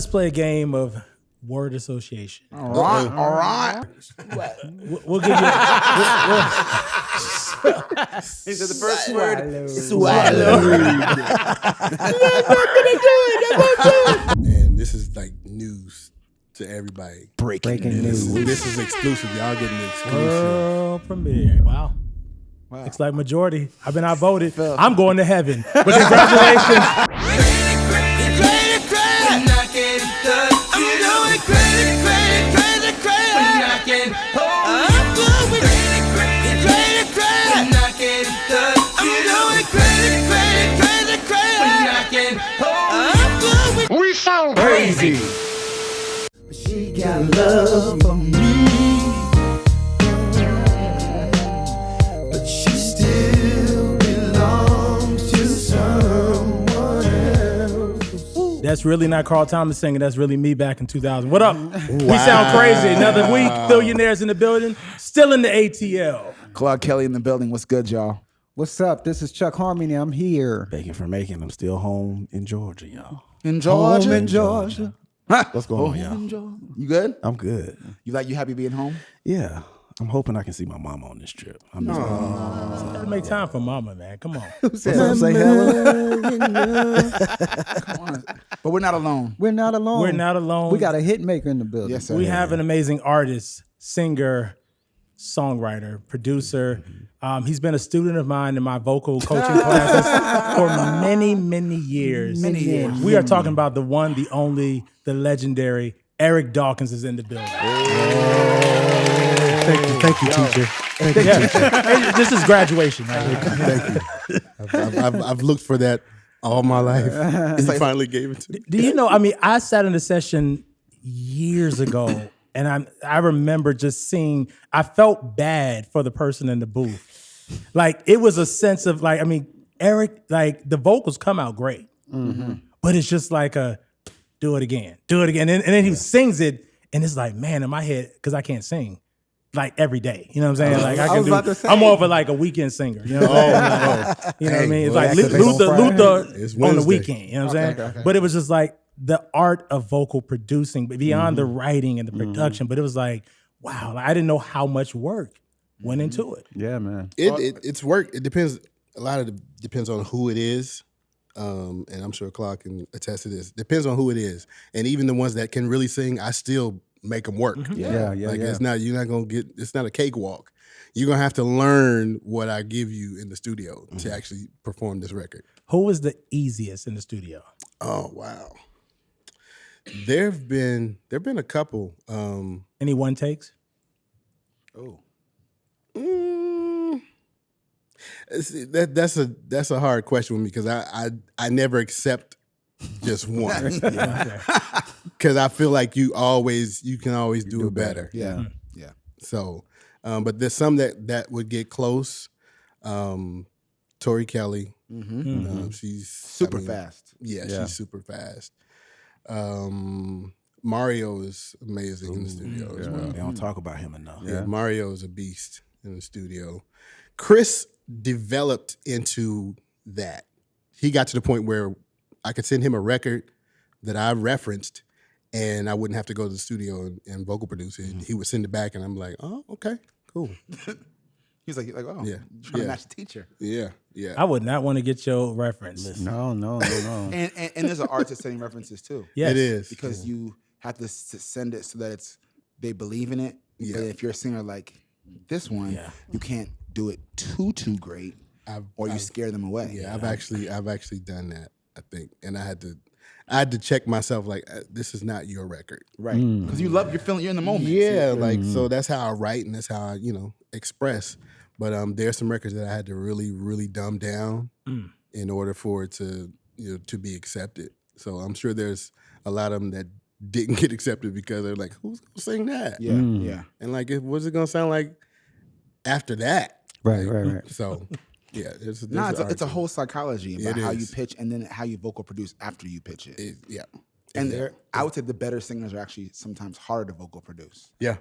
Let's play a game of word association. All right. We'll give you. He said the first word. Swallow. And this is like news to everybody. Breaking news. This is exclusive. Y'all getting the exclusive. World premiere. Wow. Looks like majority. I've been outvoted. I'm going to heaven. But congratulations. We sound crazy. She got love for me, but she still belongs to someone else. That's really not Carl Thomas singing. That's really me back in 2000. What up? We sound crazy. Another week. Billionaires in the building. Still in the ATL. Clark Kelly in the building. What's good, y'all? What's up? This is Chuck Harmony. I'm here. Thank you for making. I'm still home in Georgia, y'all. In Georgia. Home in Georgia. What's going on, y'all? You good? I'm good. You happy being home? Yeah. I'm hoping I can see my mama on this trip. I'm just Gotta make time for mama, man. Come on. What's up, say hello? Come on. But we're not alone. We're not alone. We're not alone. We got a hit maker in the building. Yes, sir. We have an amazing artist, singer, songwriter, producer. He's been a student of mine in my vocal coaching classes for many, many years. Many years. We are talking about the one, the only, the legendary Eric Dawkins is in the building. Thank you, teacher. Yeah. This is graduation. Right here. Thank you. I've looked for that all my life. He finally gave it to me. Do you know, I sat in a session years ago and I remember just seeing, I felt bad for the person in the booth. Like, it was a sense of Eric, the vocals come out great, but it's just like do it again. And then he sings it and it's like, man, in my head, because I can't sing. Like every day, you know what I'm saying? Like I'm more of a weekend singer, you know what I'm saying? You know what I mean? It's like Luther on the weekend, you know what I'm saying? Okay. But it was just like the art of vocal producing, but beyond the writing and the production. But it was like, wow, I didn't know how much work went into it. Yeah, man. It's work. It depends. A lot of it depends on who it is. And I'm sure Clark can attest to this. Depends on who it is. And even the ones that can really sing, I still make them work. Yeah. It's not, you're not going to get, it's not a cakewalk. You're going to have to learn what I give you in the studio to actually perform this record. Who was the easiest in the studio? Oh, wow. There've been a couple. Any one takes? That's a hard question with me because I never accept just one. Because I feel like you can always do it better. Yeah. So, but there's some that would get close. Tori Kelly, she's Super fast. Yeah, she's super fast. Mario is amazing in the studio as well. They don't talk about him enough. Yeah, Mario is a beast in the studio. Chris developed into that. He got to the point where I could send him a record that I referenced and I wouldn't have to go to the studio and vocal produce it. He would send it back and I'm like, oh, okay, cool. He's like, oh, Yeah. trying to match the teacher. Yeah. I would not want to get your reference. No. And there's an art to sending references too. Yes. It is. Because you have to send it so that they believe in it. Yeah. But if you're a singer like this one, you can't do it too great, or you scare them away. Yeah, I've actually done that, I think, and I had to check myself like this is not your record, right? Because you're in the moment. Yeah, so that's how I write and that's how I express. But there's some records that I had to really really dumb down in order for it to to be accepted. So I'm sure there's a lot of them that didn't get accepted because they're like, who's gonna sing that? Yeah. And like, what's it gonna sound like after that? Right. So, yeah. It's a whole psychology about how you is. pitch and then how you vocal produce after you pitch it. Yeah. And I would say the better singers are actually sometimes harder to vocal produce. Yeah.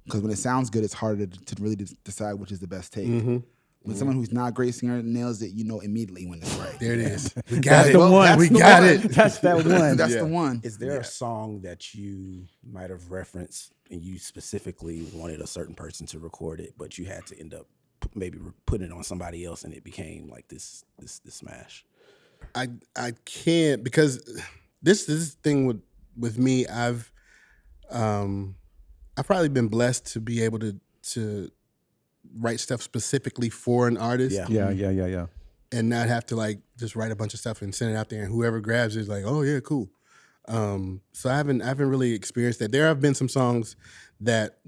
Because when it sounds good, it's harder to really decide which is the best take. When someone who's not a great singer nails it, you know immediately when it's right. There it is. We got it. the one. That's We the got one. it. That's that one. That's the one. Is there a song that you might have referenced and you specifically wanted a certain person to record it, but you had to end up maybe putting it on somebody else, and it became like this smash? I can't, because this thing with me, I've probably been blessed to be able to write stuff specifically for an artist. Yeah. And not have to like just write a bunch of stuff and send it out there, and whoever grabs it is like, oh yeah, cool. So I haven't really experienced that. There have been some songs that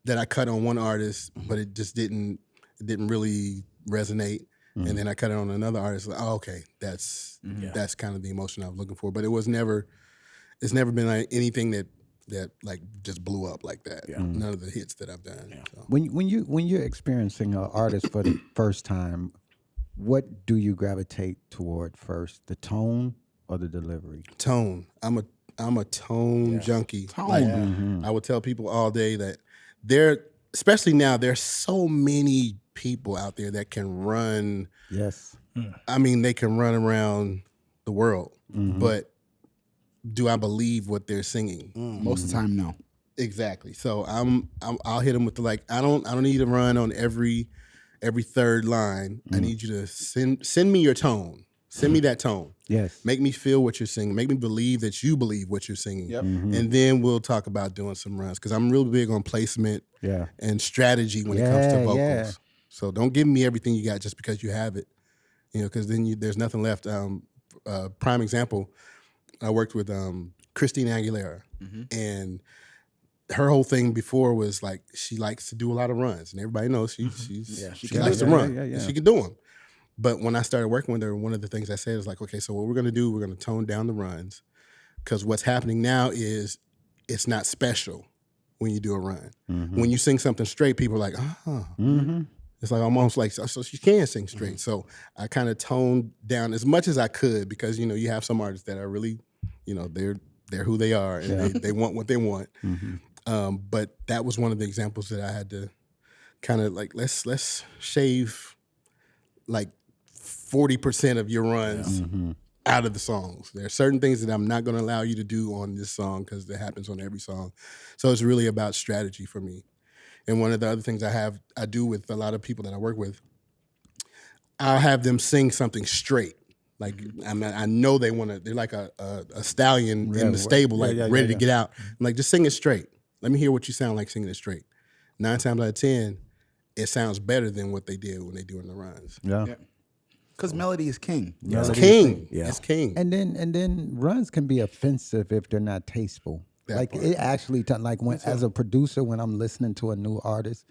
I cut on one artist, but it just didn't really resonate. And then I cut it on another artist. Like, oh, okay, that's kind of the emotion I was looking for. But it's never been like anything that like just blew up like that. Yeah. None of the hits that I've done. Yeah. So. When you're experiencing an artist for the first time, what do you gravitate toward first? The tone or the delivery? Tone. I'm a tone junkie. Tone. Like, I would tell people all day that especially now, there's so many people out there that can run. Yes. I mean, they can run around the world, but do I believe what they're singing? Most of the time, no. Exactly. So I'll hit them with the like. I don't need to run on every third line. I need you to send me your tone. Send me that tone. Yes. Make me feel what you're singing. Make me believe that you believe what you're singing. Yep. And then we'll talk about doing some runs, because I'm real big on placement and strategy when it comes to vocals. Yeah. So don't give me everything you got just because you have it, because then there's nothing left. Prime example, I worked with Christina Aguilera, and her whole thing before was like she likes to do a lot of runs, and everybody knows she likes to run. Yeah. She can do them. But when I started working with her, one of the things I said is like, okay, so what we're going to do, we're going to tone down the runs, because what's happening now is it's not special when you do a run. When you sing something straight, people are like, it's like almost like, so she can sing straight. So I kind of toned down as much as I could, because, you have some artists that are really, they're who they are, and they want what they want. But that was one of the examples that I had to kind of like, let's shave like 40% of your runs out of the songs. There are certain things that I'm not going to allow you to do on this song, because that happens on every song. So it's really about strategy for me. And one of the other things I do with a lot of people that I work with, I'll have them sing something straight. Like I know they want to. They're like a stallion in the stable, ready to get out. I'm like, just sing it straight. Let me hear what you sound like singing it straight. 9 times out of 10, it sounds better than what they did when they do in the runs. Yeah. Because melody is king. It's king. Yeah. It's king. And then runs can be offensive if they're not tasteful. That part. It actually, like when as a producer, when I'm listening to a new artist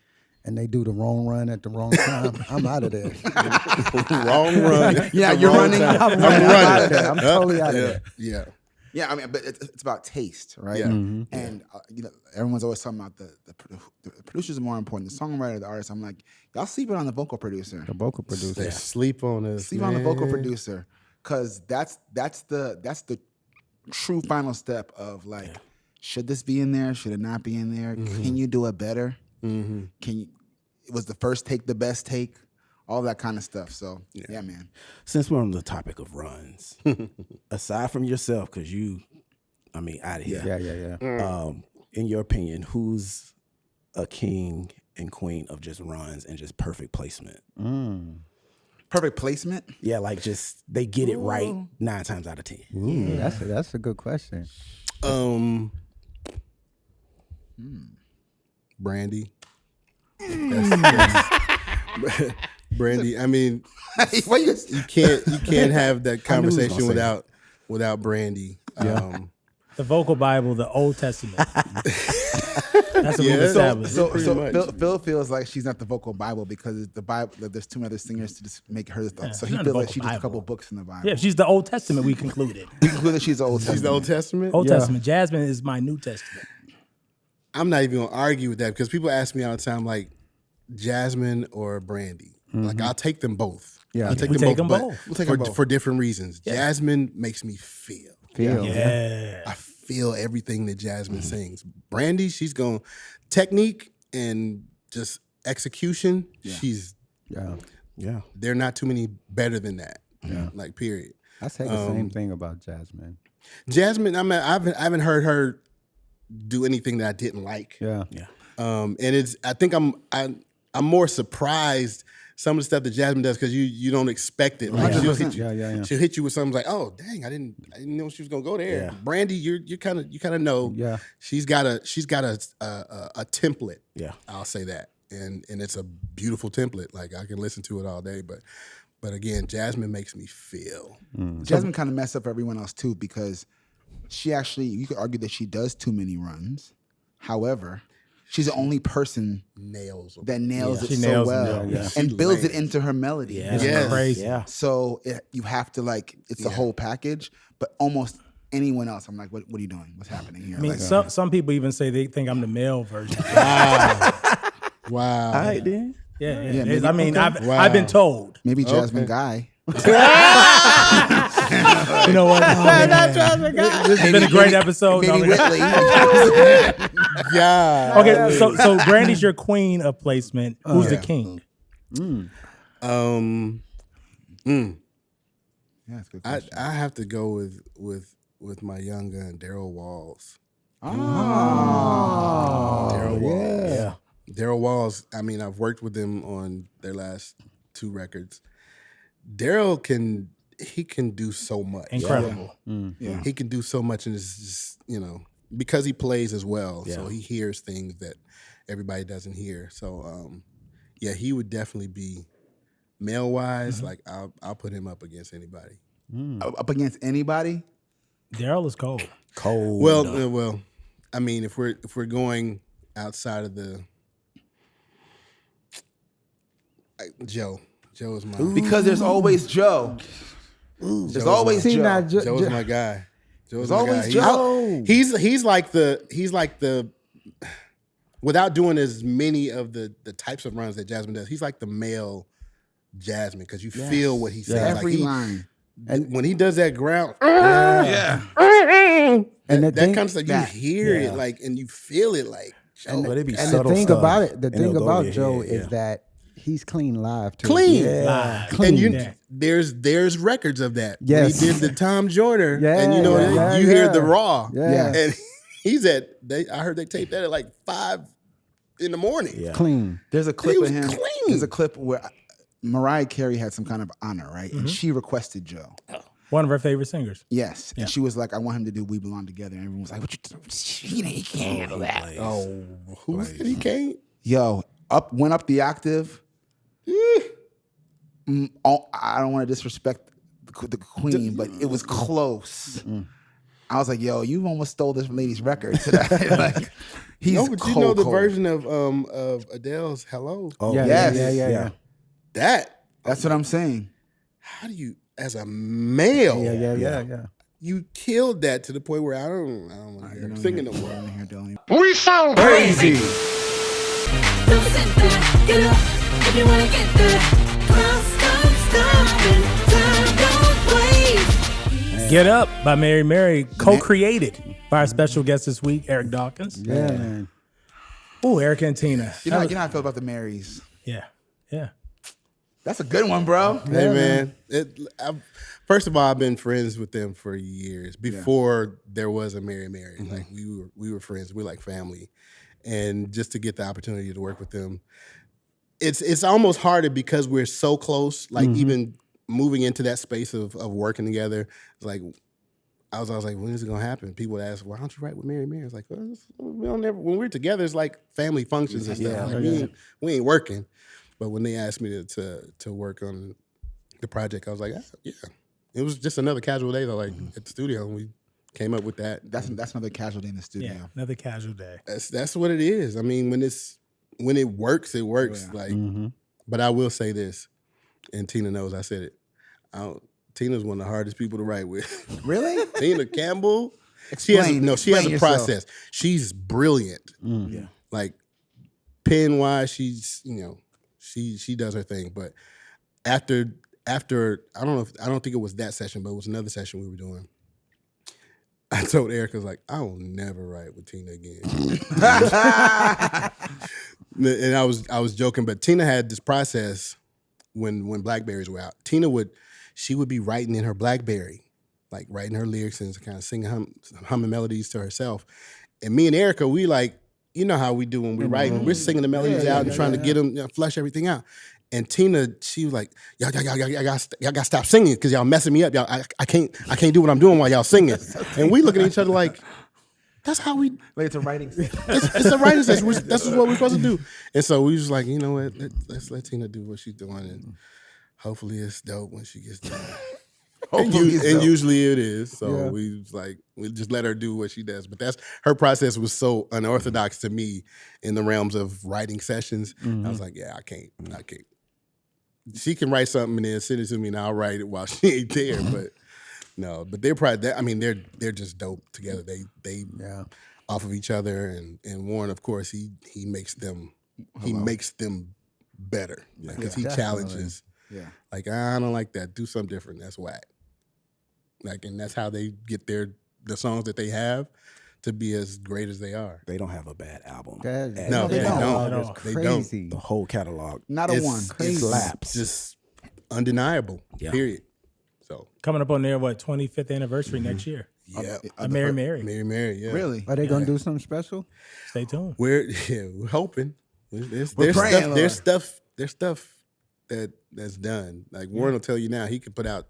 and they do the wrong run at the wrong time, I'm out of there. Wrong run. Yeah, you're running. I'm out of there. I'm totally out of there. Yeah. Yeah, I mean, but it's about taste, right? Yeah. And everyone's always talking about the producers are more important. The songwriter, the artist. I'm like, y'all sleeping on the vocal producer. The vocal producer. They sleep on us. Sleep on the vocal producer, because that's the true final step of like, should this be in there? Should it not be in there? Can you do it better? Was the first take the best take? All that kind of stuff. So yeah, man. Since we're on the topic of runs, aside from yourself, because out of here. Yeah. In your opinion, who's a king and queen of just runs and just perfect placement? Perfect placement? Yeah, like just they get it right 9 times out of 10. Ooh, that's a good question. Brandy. Brandy. I mean, you can't have that conversation without Brandy. The vocal Bible, the Old Testament. That's what we've established. So Phil feels like she's not the vocal Bible because the Bible. There's too many other singers to just make her the thought. So he feels like she's just a couple books in the Bible. Yeah, she's the Old Testament. We concluded. We concluded she's the Old Testament. She's the Old Testament. Old Testament. Jasmine is my New Testament. I'm not even gonna argue with that, because people ask me all the time, like, Jasmine or Brandy. Like, I'll take them both. Yeah, I'll take We them take them both. both. We'll take them both. For different reasons. Jasmine makes me feel. Yeah. I feel everything that Jasmine sings. Brandy, she's going technique and just execution. She's Yeah. There are not too many better than that. Like, period. I say the same thing about Jasmine. Jasmine, I haven't heard her do anything that I didn't like. Yeah. And I think I'm more surprised some of the stuff that Jasmine does because you don't expect it. Like she'll hit you, she'll hit you with something like, oh dang, I didn't know she was gonna go there. Yeah. Brandy, you kind of know. Yeah. She's got a template. Yeah. I'll say that, and it's a beautiful template. Like I can listen to it all day, but again, Jasmine makes me feel. Jasmine kind of messed up everyone else too because she actually, you could argue that she does too many runs. However, she's the only person that nails it She so nails it, well yeah. and builds it into her melody. Yeah. It's Yes. crazy. Yeah. So you have to it's a whole package. But almost anyone else, I'm like, what are you doing? What's happening here? I mean, Like, some people even say they think I'm the male version. Wow. All right, then. Yeah, Yeah, maybe- I mean, okay. I've been told. maybe Jasmine Guy. You know what? It's been a great episode. Maybe No, Whitley. Yeah. Okay, so Brandy's your queen of placement. Who's the king? Yeah, that's a good I question. have to go with my young gun, Daryl Walls. Daryl Walls. Yeah. Daryl Walls, I mean, I've worked with them on their last 2 records. Daryl can do so much. Incredible. Yeah. He can do so much, and it's just, because he plays as well, so Yeah. he hears things that everybody doesn't hear. So, he would definitely be male-wise, like I'll put him up against anybody. Up against anybody? Daryl is cold. Cold. Well, I mean, if we're going outside of the Joe is my Because there's always Joe. There's always See, Joe. now, Joe's my guy. Joe's my always guy. Joe. He's like the without doing as many of the types of runs that Jasmine does. He's like the male Jasmine because you feel what he says. Every like line. when he does that ground, Yeah. And the that thing, kind of stuff, you hear it like and you feel it like. Joe. But it be and the subtle thing stuff, about it, the and thing it'll go about over your Joe head, is that he's clean live too. Clean. Yeah. Clean. And Yeah. there's records of that. Yes. When he did the Tom Jordan, Yeah, and yeah, you hear yeah. the raw. Yeah. And he's I heard they taped that at like 5 in the morning. Yeah. Clean. There's a clip He of was him. clean. There's a clip where Mariah Carey had some kind of honor, right? And she requested Joe. One of her favorite singers. Yes. And she was like, I want him to do We Belong Together. And everyone was like, what you he can't handle that. Oh, who said he can't? Yo, went up the octave. I don't want to disrespect the queen, but it was close. I was like, yo, you almost stole this lady's record today. Like, he's No, but cold, you know the cold. version of Adele's "Hello." Oh, Yeah, Yes. yeah. That's what I'm saying. How do you, as a male, Yeah. you killed that to the point where I don't want to hear him singing no more. We sound crazy. Don't sit there, get up if you wanna get there. Stop, time don't waste. Get Up by Mary Mary, co-created by our special guest this week, Eric Dawkins. Yeah, man. Oh, Eric and Tina. You know how I feel about the Marys. Yeah. That's a good one, bro. Hey man, first of all, I've been friends with them for years before there was a Mary Mary. Like we were friends. We're like family, and just to get the opportunity to work with them, it's almost harder because we're so close. Like even moving into that space of working together, it's like I was like, when is it gonna happen? People would ask, why don't you write with Mary Mary? It's like, well, we don't never. When we're together, it's like family functions and stuff. Like, we ain't working. But when they asked me to work on the project, I was like, yeah. It was just another casual day though, like at the studio, and we came up with that. That's another casual day in the studio. Yeah. Another casual day. That's what it is. I mean, when it works, it works. Yeah. Like, but I will say this, and Tina knows I said it. Tina's one of the hardest people to write with. Really? Tina Campbell. Explain she has a yourself. process. She's brilliant. Yeah. Like pen wise, she's she does her thing. But after I don't think it was that session, but it was another session we were doing. I told Eric, I was like, I will never write with Tina again. And I was joking, but Tina had this process when Blackberries were out. Tina would be writing in her Blackberry, like writing her lyrics and kind of singing humming melodies to herself. And me and Erica, we like, you know how we do when we write, we're singing the melodies out and trying to get them, flush everything out. And Tina, she was like, y'all gotta stop singing because y'all messing me up. Y'all, I can't do what I'm doing while y'all singing. And we looking at each other like, that's how we. Like it's a writing. It's a writing session. That's what we're supposed to do. And so we was like, you know what? Let's let Tina do what she's doing, and hopefully it's dope when she gets done. And usually it is. So we was like, we just let her do what she does. But her process was so unorthodox to me in the realms of writing sessions. I was like, yeah, I can't. She can write something and then send it to me, and I'll write it while she ain't there. But no, but they're probably. I mean, they're just dope together. They off of each other, and Warren, of course, he makes them better because he challenges. Yeah, like I don't like that. Do something different. That's whack. Like, and that's how they get the songs that they have to be as great as they are. They don't have a bad album. No, they don't. They don't. The whole catalog. not a one. It slaps. Just undeniable. Yeah. Period. So Coming up on their 25th anniversary next year. yeah, Mary. Mary. Yeah, Really? Are they gonna do something special? Stay tuned. We're hoping. There's praying, stuff that's done. Like Warren will tell you now, he could put out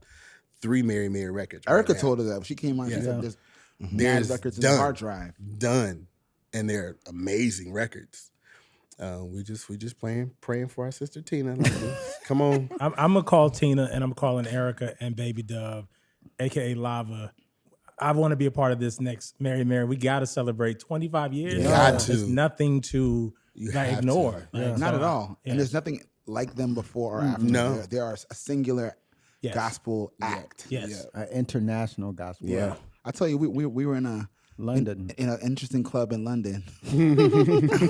3 Mary records. Erica right now. told her that. She came on. She said, "There's There's mad records in done. the hard drive." Done, and they're amazing records. We just praying for our sister Tina. Like, come on. I'm gonna call Tina, and I'm calling Erica and Baby Dove, aka Lava. I want to be a part of this next Mary. We got to celebrate 25 years. You got to. There's nothing to have ignore. to. Like, Not so, at all. yeah. And there's nothing like them before or after. No. There are a singular Yes. gospel act. Yes. International gospel. Yeah. I tell you, we were in London. in an interesting club in London,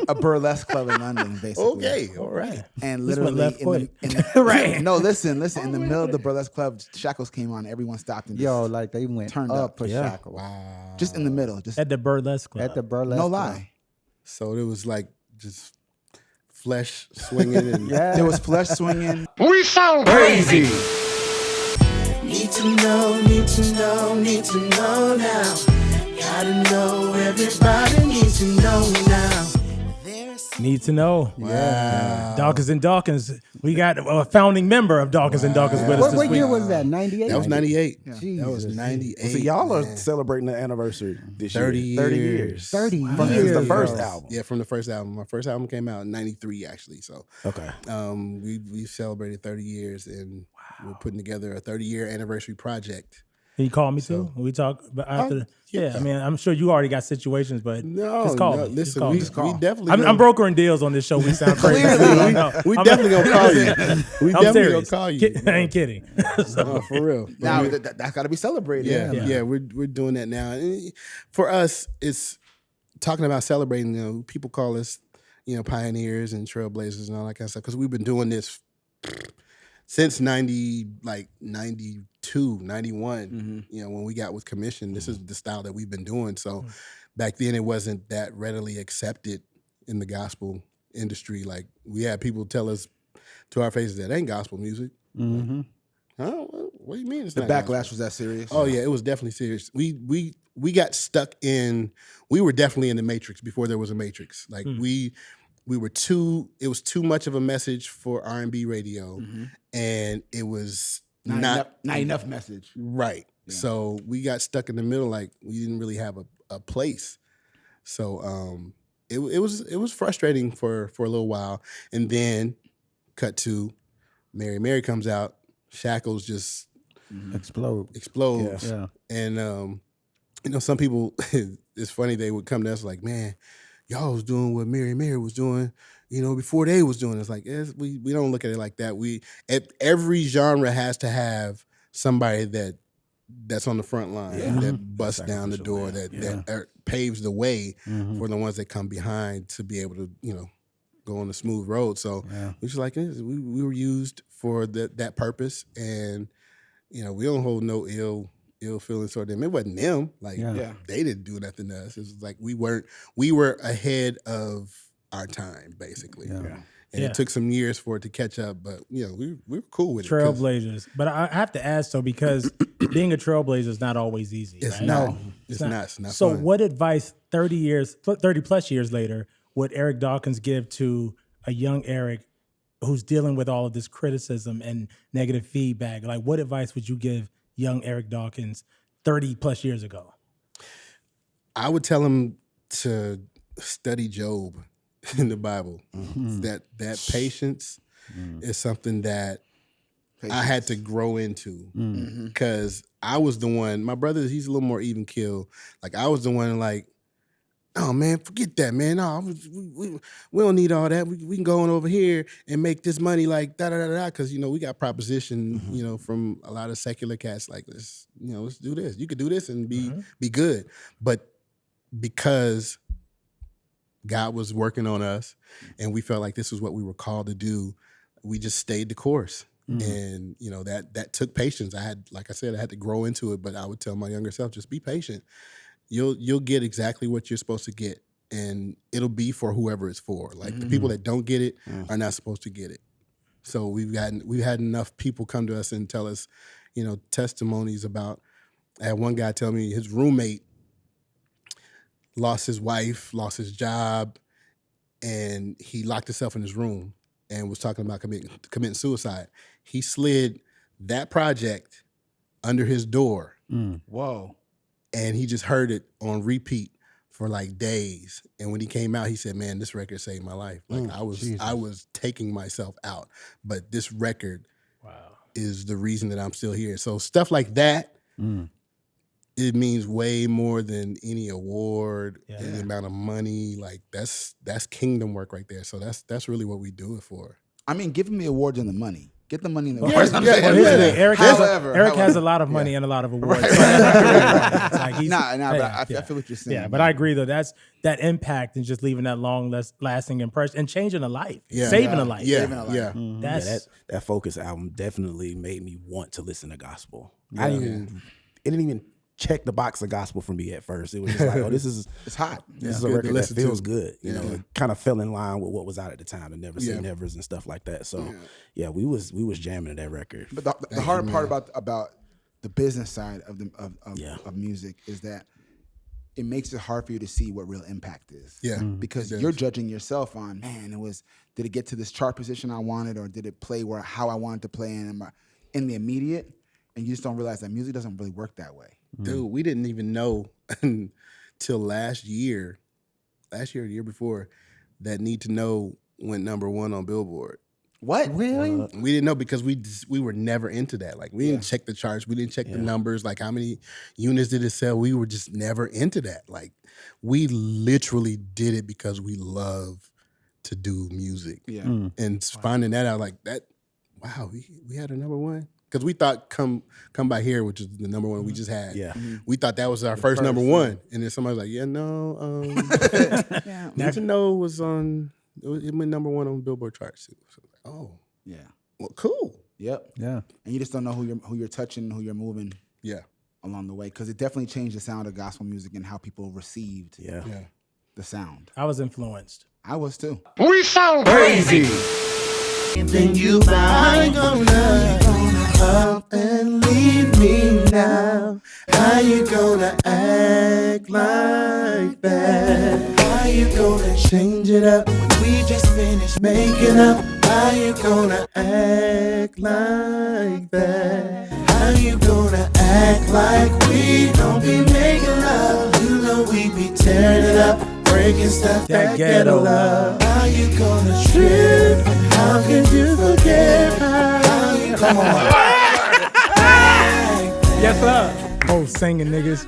a burlesque club in London, basically. Okay, all right. And This went literally, left foot. right? No, listen. In the middle of the burlesque club, Shackles came on. Everyone stopped and just, Yo, like they went Turned up up. for Yeah. Shackles. Wow. just in the middle, just At the burlesque club. At the burlesque. no club. lie. So it was like just flesh swinging and Yeah. There was flesh swinging. We sound crazy. Need to know, need to know, need to know now. Gotta know, everybody needs to know now. Need to know. wow. Dawkins. We got a founding member of Dawkins Dawkins with us What, this what week. year was that? 98? That was 98. Jesus. That was 98. So y'all are man. celebrating the anniversary this 30 year. years. 30 years. 30 From years. the first bro. album. Yeah, from the first album. My first album came out in 93, actually. So Okay. we celebrated 30 years, and we're putting together a 30-year anniversary project. Can you call me too? When we talk but after. Yeah, I mean, I'm sure you already got situations, but just call me. Just listen, call we me. definitely. I'm brokering deals on this show. We sound crazy. we definitely gonna call you. We I'm definitely serious. gonna call you. I ain't kidding. No, for real. Now that's got to be celebrated. Yeah, we're doing that now. And for us, it's talking about celebrating. You know, people call us, pioneers and trailblazers and all that kind of stuff because we've been doing this since 92, 91. When we got with Commission, this is the style that we've been doing. So back then, it wasn't that readily accepted in the gospel industry. Like we had people tell us to our faces that ain't gospel music. Mm-hmm. Huh? What do you mean? It's The not backlash gospel? was that serious? Oh yeah, it was definitely serious. We got stuck in. We were definitely in the Matrix before there was a Matrix. Like we were too. It was too much of a message for R&B radio, and it was not enough message. right. So we got stuck in the middle. Like we didn't really have a place. So it was frustrating for a little while, and then cut to Mary comes out. Shackles just explodes. Yeah. And some people, it's funny, they would come to us like, man, y'all was doing what Mary was doing, before they was doing it. It's like, we don't look at it like that. Every genre has to have somebody that's on the front line, that busts down the door, that paves the way for the ones that come behind to be able to, go on a smooth road. So we just like, we were used for that purpose, and we don't hold no ill feelings toward them. It wasn't them. Like they didn't do nothing to us. It was like we were ahead of our time, basically. And it took some years for it to catch up, but you know, we were cool with it. Trailblazers. But I have to ask though, because being a trailblazer is not always easy. It's right? not. It's not. It's not So fun. what advice 30 plus years later would Eric Dawkins give to a young Eric who's dealing with all of this criticism and negative feedback? Like, what advice would you give young Eric Dawkins 30 plus years ago? I would tell him to study Job in the Bible. That patience is something that I had to grow into because I was the one. My brother, he's a little more even keel. Like I was the one, like, oh man, forget that, man. No, we don't need all that. We can go on over here and make this money, like da da da da. Because you know we got proposition, you know, from a lot of secular cats like this. You know, let's do this. You could do this and be good, but because God was working on us, and we felt like this was what we were called to do, we just stayed the course. And you know that took patience. I had, like I said, I had to grow into it. But I would tell my younger self, just be patient. You'll get exactly what you're supposed to get, and it'll be for whoever it's for. Like the people that don't get it are not supposed to get it. So we've had enough people come to us and tell us, you know, testimonies about. I had one guy tell me his roommate lost his wife, lost his job, and he locked himself in his room and was talking about committing suicide. He slid that project under his door. Whoa. And he just heard it on repeat for like days. And when he came out, he said, man, this record saved my life. Like I was taking myself out, but this record is the reason that I'm still here. So stuff like that, it means way more than any award, any amount of money. Like that's kingdom work right there. So that's really what we do it for. I mean, give him the awards and the money. Get the money in the Well, awards. here's the thing. Eric However, has a lot of money and a lot of awards. But I feel what you're saying. Yeah, but I agree though. That's that impact and just leaving that long lasting impression and changing a life, saving a life. Yeah, Saving a life. yeah. That Focus album definitely made me want to listen to gospel. It didn't even check the box of gospel for me at first. It was just like, oh, It's hot. this is a record that feels good. You know, it kind of fell in line with what was out at the time, the Never Say Nevers and stuff like that. So we was jamming to that record. But the hard part about the business side of music is that it makes it hard for you to see what real impact is. Yeah. Because you're judging yourself on, man, did it get to this chart position I wanted, or did it play how I wanted to play in the immediate? And you just don't realize that music doesn't really work that way. Dude, we didn't even know until last year or the year before, that Need to Know went #1 on Billboard. What? Really? We didn't know because we were never into that. Like we didn't check the charts, we didn't check the numbers, like how many units did it sell. We were just never into that. Like we literally did it because we love to do music. Yeah. And finding that out, like that, wow, we had a #1. Because we thought Come By Here, which is the #1 we just had. Yeah. We thought that was our first #1. And then somebody was like, Need to Know was on, it went #1 on Billboard charts. So, oh. Yeah. Well, cool. Yep. Yeah. And you just don't know who you're touching, who you're moving Yeah. along the way. Because it definitely changed the sound of gospel music and how people received Yeah. the sound. I was influenced. I was too. We sound crazy. Then you bound gonna up and leave me now. How you gonna act like that? How you gonna change it up when we just finished making up? How you gonna act like that? How you gonna act like we don't be making love? You know we be tearing it up, breaking stuff that ghetto love. How you gonna trip? How can you forget? How you gonna Yes, sir. Oh, singing niggas.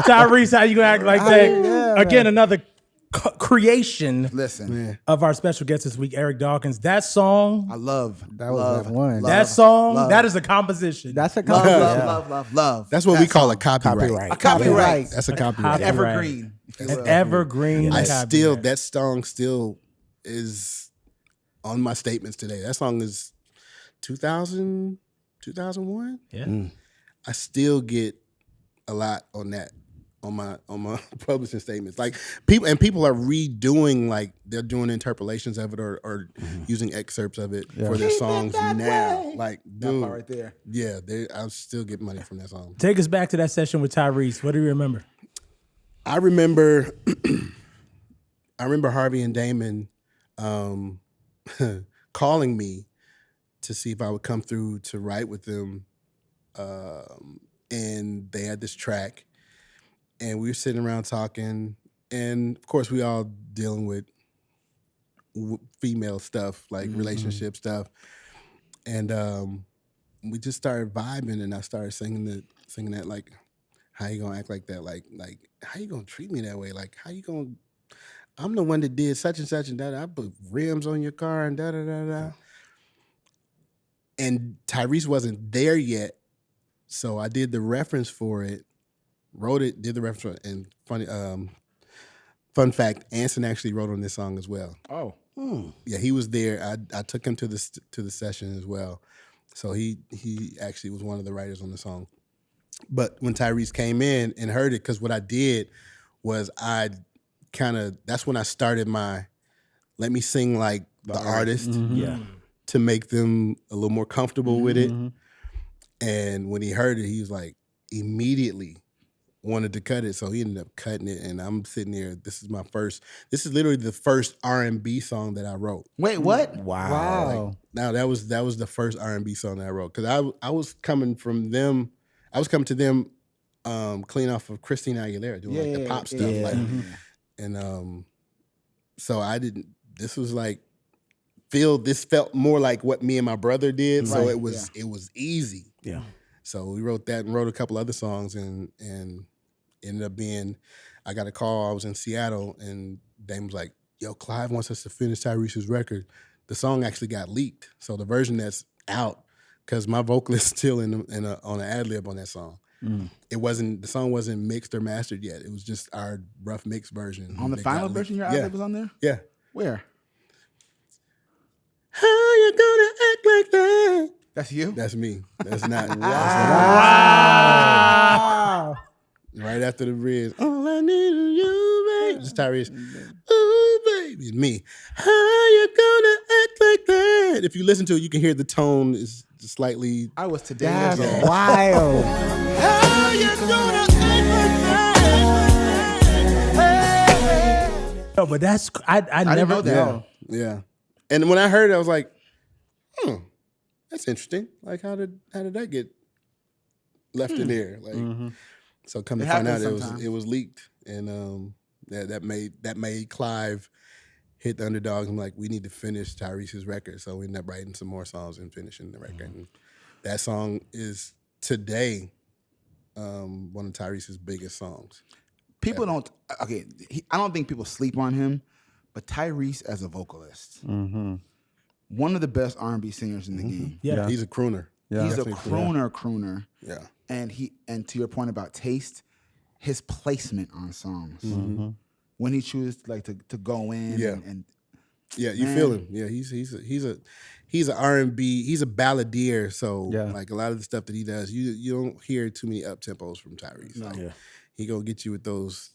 Tyrese, how you gonna act like that? Again, another creation Listen, of our special guest this week, Eric Dawkins. That song, I love That was that one. that song, love. that is a composition. That's a love, compliment. love. That's what we call a copyright. A copyright. That's a copyright. Evergreen. if you An will. evergreen. That song still is on my statements today. That song is 2000, 2001. Yeah. I still get a lot on on my publishing statements. Like people are redoing, like they're doing interpolations of it or using excerpts of it for their songs now. Like, dude, part right there. Yeah, I still get money from that song. Take us back to that session with Tyrese. What do you remember? I remember Harvey and Damon calling me to see if I would come through to write with them. And they had this track, and we were sitting around talking, and of course we all dealing with female stuff, like relationship stuff, and we just started vibing, and I started singing that, like, how you gonna act like that, like how you gonna treat me that way, like how you gonna, I'm the one that did such and such and that, I put rims on your car and da da da da, and Tyrese wasn't there yet. So I did the reference for it, wrote it, did the reference for it, and fun fact, Anson actually wrote on this song as well. Oh. Yeah, he was there. I took him to the session as well. So he actually was one of the writers on the song. But when Tyrese came in and heard it, because what I did was that's when I started my, let me sing like the artist to make them a little more comfortable with it. And when he heard it, he was like, immediately wanted to cut it. So he ended up cutting it. And I'm sitting there. This is literally the first R&B song that I wrote. Wait, what? Wow. Now that was the first R&B song that I wrote. Because I was coming to them clean off of Christina Aguilera, doing the pop stuff. And so I didn't, this was like, this felt more like what me and my brother did. So it was easy. Yeah. So we wrote that and wrote a couple other songs and ended up being, I got a call, I was in Seattle, and Dame was like, yo, Clive wants us to finish Tyrese's record. The song actually got leaked. So the version that's out, because my vocalist still on an ad-lib on that song. The song wasn't mixed or mastered yet. It was just our rough mix version. On the final version, your ad-lib was on there? Yeah. Where? How you gonna act like that? That's you? That's me. That's not. Wow. Right after the bridge. All I need is you, baby. Just Tyrese. Ooh, baby. Me. How you gonna act like that? If you listen to it, you can hear the tone is slightly. I was today. That's wild. How you gonna act like that? No, but that's I never know that. Yeah. And when I heard it, I was like, that's interesting. Like, how did that get left in there? Like, so come to find out, it was leaked, and that made Clive hit the Underdogs. I'm like, we need to finish Tyrese's record, so we ended up writing some more songs and finishing the record. And that song is today one of Tyrese's biggest songs. People don't. Okay, I don't think people sleep on him, but Tyrese as a vocalist, one of the best R&B singers in the game. Yeah. He's a crooner. Yeah. He's a Definitely crooner. Yeah. And to your point about taste, his placement on songs. When he chooses to go in and Yeah, you feel him. Yeah, he's a R&B, he's a balladeer. So like a lot of the stuff that he does, you don't hear too many up tempos from Tyrese. No. Like, he gonna get you with those,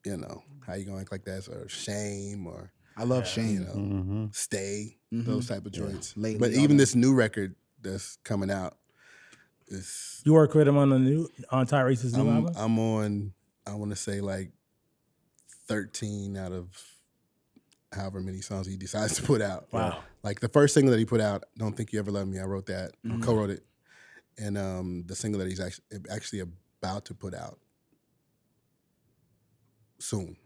how you gonna act like that, or Shame, or I love Shane. Stay, those type of joints. Lately, but all even that. this new record that's coming out, is You work with him on Tyrese's new album? I'm on, I want to say like 13 out of however many songs he decides to put out. Wow. Like the first single that he put out, Don't Think You Ever Loved Me, I wrote that, co-wrote it. And the single that he's actually about to put out soon,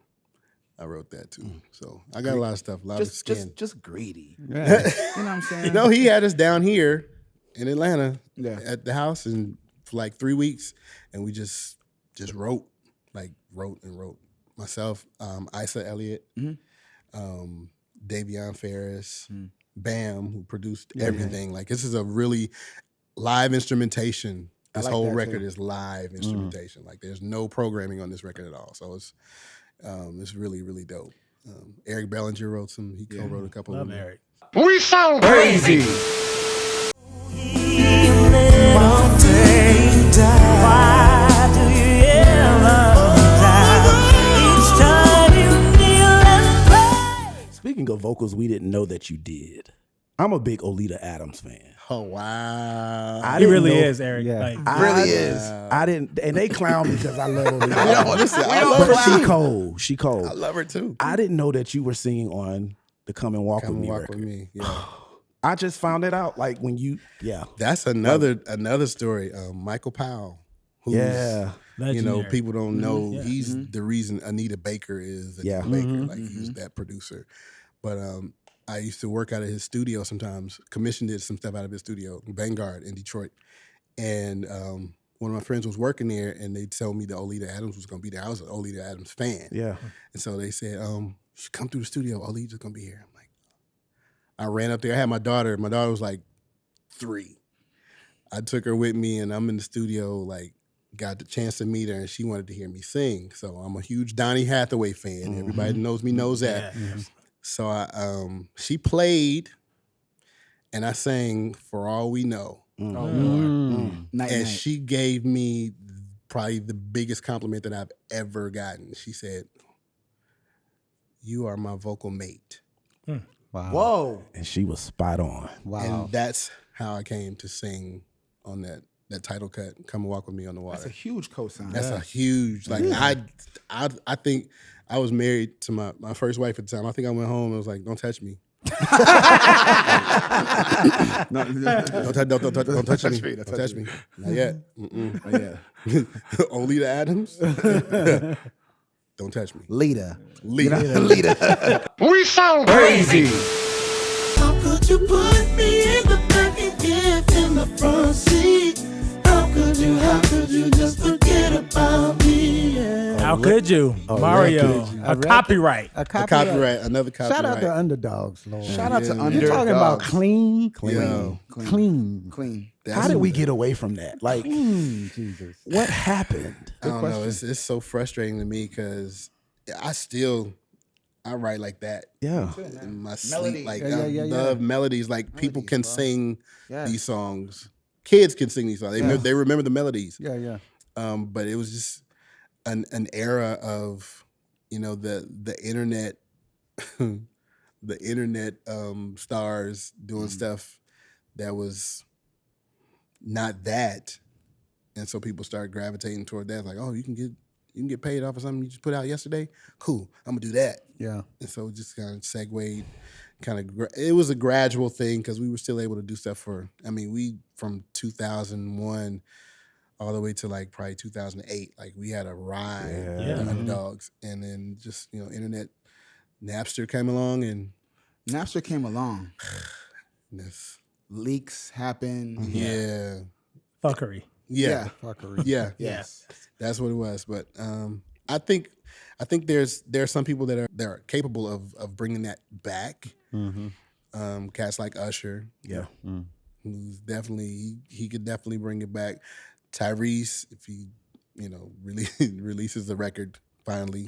I wrote that too. So I got a lot of stuff, a lot of skin. Just greedy. Yeah. You know what I'm saying? He had us down here in Atlanta Yeah. at the house and for like 3 weeks, and we just wrote and wrote. Myself, Isa Elliott, Davion Ferris, Bam, who produced everything. Like, this is a really live instrumentation. This like whole that, record too. is live instrumentation. Like, there's no programming on this record at all. So it's really, really dope. Eric Bellinger wrote he co-wrote a couple of Love them. Eric. We sound crazy. Why do you ever vocals we didn't know that you did. I'm a big Oita Adams fan. Oh wow. I He didn't really know- is, Eric. Yeah. Like, Really is. I didn't, and they clown me because I love Oita We Adams. don't listen. I don't love But her. she cold. She cold. I love her too. I didn't know that you were singing on the Come and Walk Come with Me walk record. with me. Yeah. I just found it out like when you, That's another story. Michael Powell. Who's, yeah. legendary. people don't know Yeah. he's the reason Anita Baker is Anita Yeah. Baker. Like he's that producer. But I used to work out of his studio sometimes, commissioned some stuff out of his studio, Vanguard in Detroit. And one of my friends was working there and they told me that Oita Adams was gonna be there. I was an Oita Adams fan. Yeah. And so they said, you should come through the studio. Oita's gonna be here. I'm like, I ran up there. I had my daughter. My daughter was like 3. I took her with me and I'm in the studio, like, got the chance to meet her and she wanted to hear me sing. So I'm a huge Donny Hathaway fan. Everybody that knows me knows that. Yeah. So she played and I sang For All We Know. Oh, Mm. Lord. Night, And night. she gave me probably the biggest compliment that I've ever gotten. She said, "You are my vocal mate." Wow. Whoa. And she was spot on. Wow. And that's how I came to sing on that title cut, Come and Walk with Me on the Water. That's a huge cosign. That's a huge, like, I think I was married to my first wife at the time. I think I went home and was like, don't touch me. No, Don't touch me. Don't touch me. Not yet. yeah. Oita Adams. Don't touch me. Leader. Leader. We sound crazy. How could you put me in the back and give in the front seat? How could you just forget about me? Yeah. How could you? Mario. A copyright. A A copyright. Another copyright. Shout out to Underdogs, Lord. Shout out to Yeah. Underdogs. You're talking about clean, Yo, clean. Clean. How did we get away from that? Like, Jesus. what happened? I don't know. It's so frustrating to me because I write like that. Yeah. In my Melody. sleep. Like, Yeah, I yeah, yeah. love melodies. Like, people can sing Yeah. these songs. Kids can sing these songs. They remember the melodies. Yeah, yeah. But it was just an era of, the internet, the internet stars doing stuff that was not that, and so people started gravitating toward that. Like, oh, you can get paid off of something you just put out yesterday. Cool, I'm gonna do that. Yeah. And so it just kind of segued. It was a gradual thing because we were still able to do stuff we from 2001 all the way to like probably 2008. Like we had a ride Yeah. with Underdogs, and then just internet, Napster came along, and Napster came along. this, Leaks happened. yeah, Fuckery. yeah, Fuckery. yeah, Yes. that's what it was. But I think there's some people that are capable of bringing that back. Mm-hmm. Cats like Usher, Yeah. who's definitely he could definitely bring it back. Tyrese, if he releases the record finally.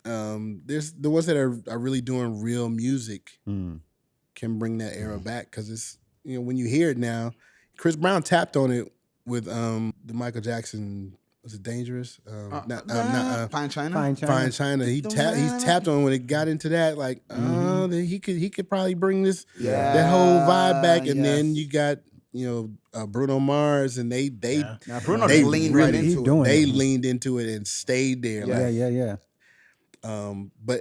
There's the ones that are really doing real music can bring that era back because it's when you hear it now. Chris Brown tapped on it with the Michael Jackson. Was it Dangerous? Fine China. Fine China. Fine China. He's tapped on when it got into that. Like, he could probably bring that whole vibe back. And then you got Bruno Mars, and they Now Bruno they leaned really- right He's into doing it. they it. leaned into it and stayed there. Yeah, Like, yeah. but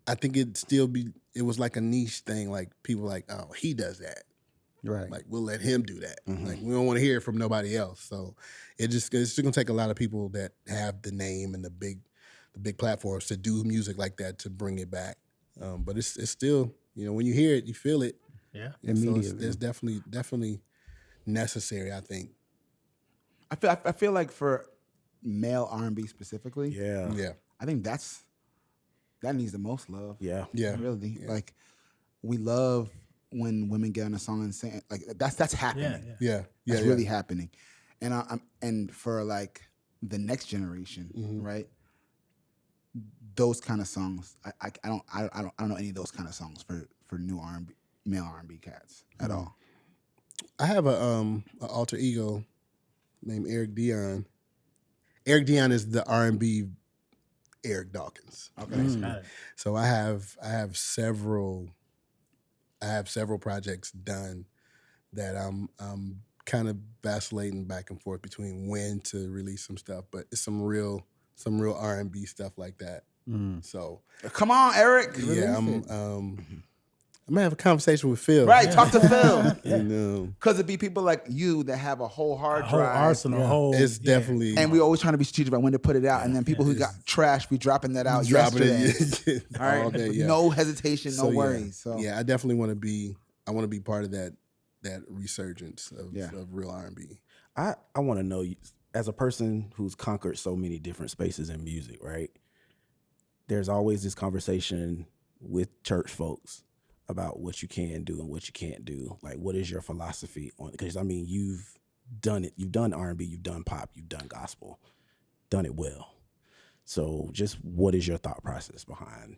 I think it was like a niche thing. Like people like, oh, he does that. Right. Like we'll let him do that. Like we don't want to hear it from nobody else. So it's just gonna take a lot of people that have the name and the big platforms to do music like that to bring it back. But it's still when you hear it, you feel it. Yeah. And so Immediately. it's definitely necessary. I think. I feel like for male R&B specifically, Yeah. Yeah. I think that needs the most love. Yeah. Yeah. Really. Yeah. Like we love when women get on a song and sing. Like that's happening. Yeah. Yeah. Yeah. That's really happening. And and for like the next generation, right? Those kind of songs, I don't know any of those kind of songs for new R&B, male R&B cats at all. I have a alter ego named Eric Dion. Eric Dion is the R&B Eric Dawkins. Okay. So I have several projects done that I'm kind of vacillating back and forth between when to release some stuff, but it's some real R&B stuff like that. So Come on, Eric. yeah, I'm gonna have a conversation with Phil. Right, talk to Phil. You know, Because it'd be people like you that have a whole hard whole drive. arsenal, whole. it's definitely And we always trying to be strategic about when to put it out. And then people who got trash be dropping that out dropping yesterday. it All right. all day. Yeah. No hesitation, no So, yeah. worries. So Yeah, I definitely want to be. I want to be part of that resurgence of real R&B. I want to know, as a person who's conquered so many different spaces in music, right? There's always this conversation with church folks about what you can do and what you can't do. Like, what is your philosophy on it? Because, I mean, you've done it. You've done R&B, you've done pop, you've done gospel, done it well. So just what is your thought process behind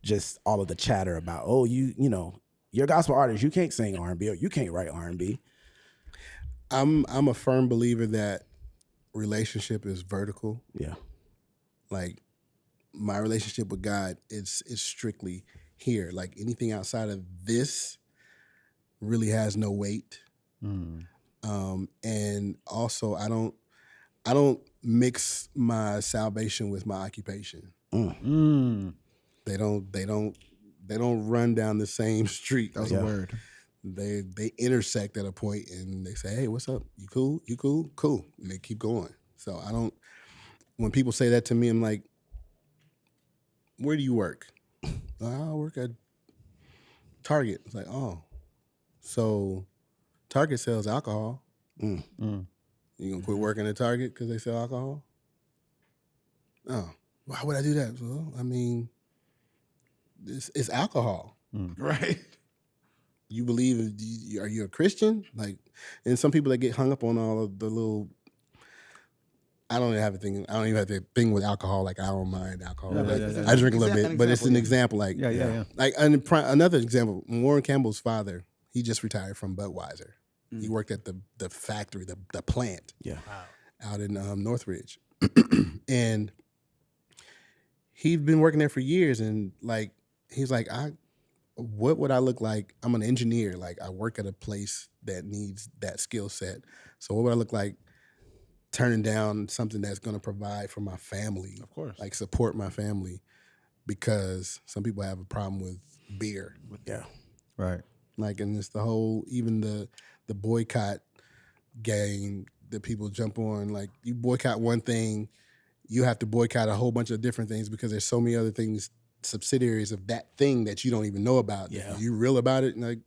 just all of the chatter about, oh, you know, you're a gospel artist, you can't sing R&B or you can't write R&B. I'm a firm believer that relationship is vertical. Yeah. Like my relationship with God is strictly here. Like anything outside of this really has no weight. And also I don't mix my salvation with my occupation. They don't run down the same street. that was a word. They intersect at a point and they say, "Hey, what's up? You cool? You cool? Cool." And they keep going. So I don't. When people say that to me, I'm like, "Where do you work?" I work at Target. It's like, oh, so Target sells alcohol. You gonna quit working at Target because they sell alcohol? Oh, why would I do that? Well, I mean, it's alcohol. Right. You believe, are you a Christian? Like, and some people that get hung up on all of the little, I don't even have a thing with alcohol. Like, I don't mind alcohol. I drink a little bit, but it's an example. Like, like another example, Warren Campbell's father, he just retired from Budweiser. He worked at the factory, the plant out in Northridge. And he'd been working there for years. And like, he's like, what would I look like? I'm an engineer. Like, I work at a place that needs that skill set. So what would I look like turning down something that's going to provide for my family? Of course. Like, support my family, because some people have a problem with beer. Yeah. Right. Like, and it's the whole, even the boycott gang that people jump on. Like, you boycott one thing, you have to boycott a whole bunch of different things because there's so many other things, subsidiaries of that thing that you don't even know about. Yeah. You real about it? And like,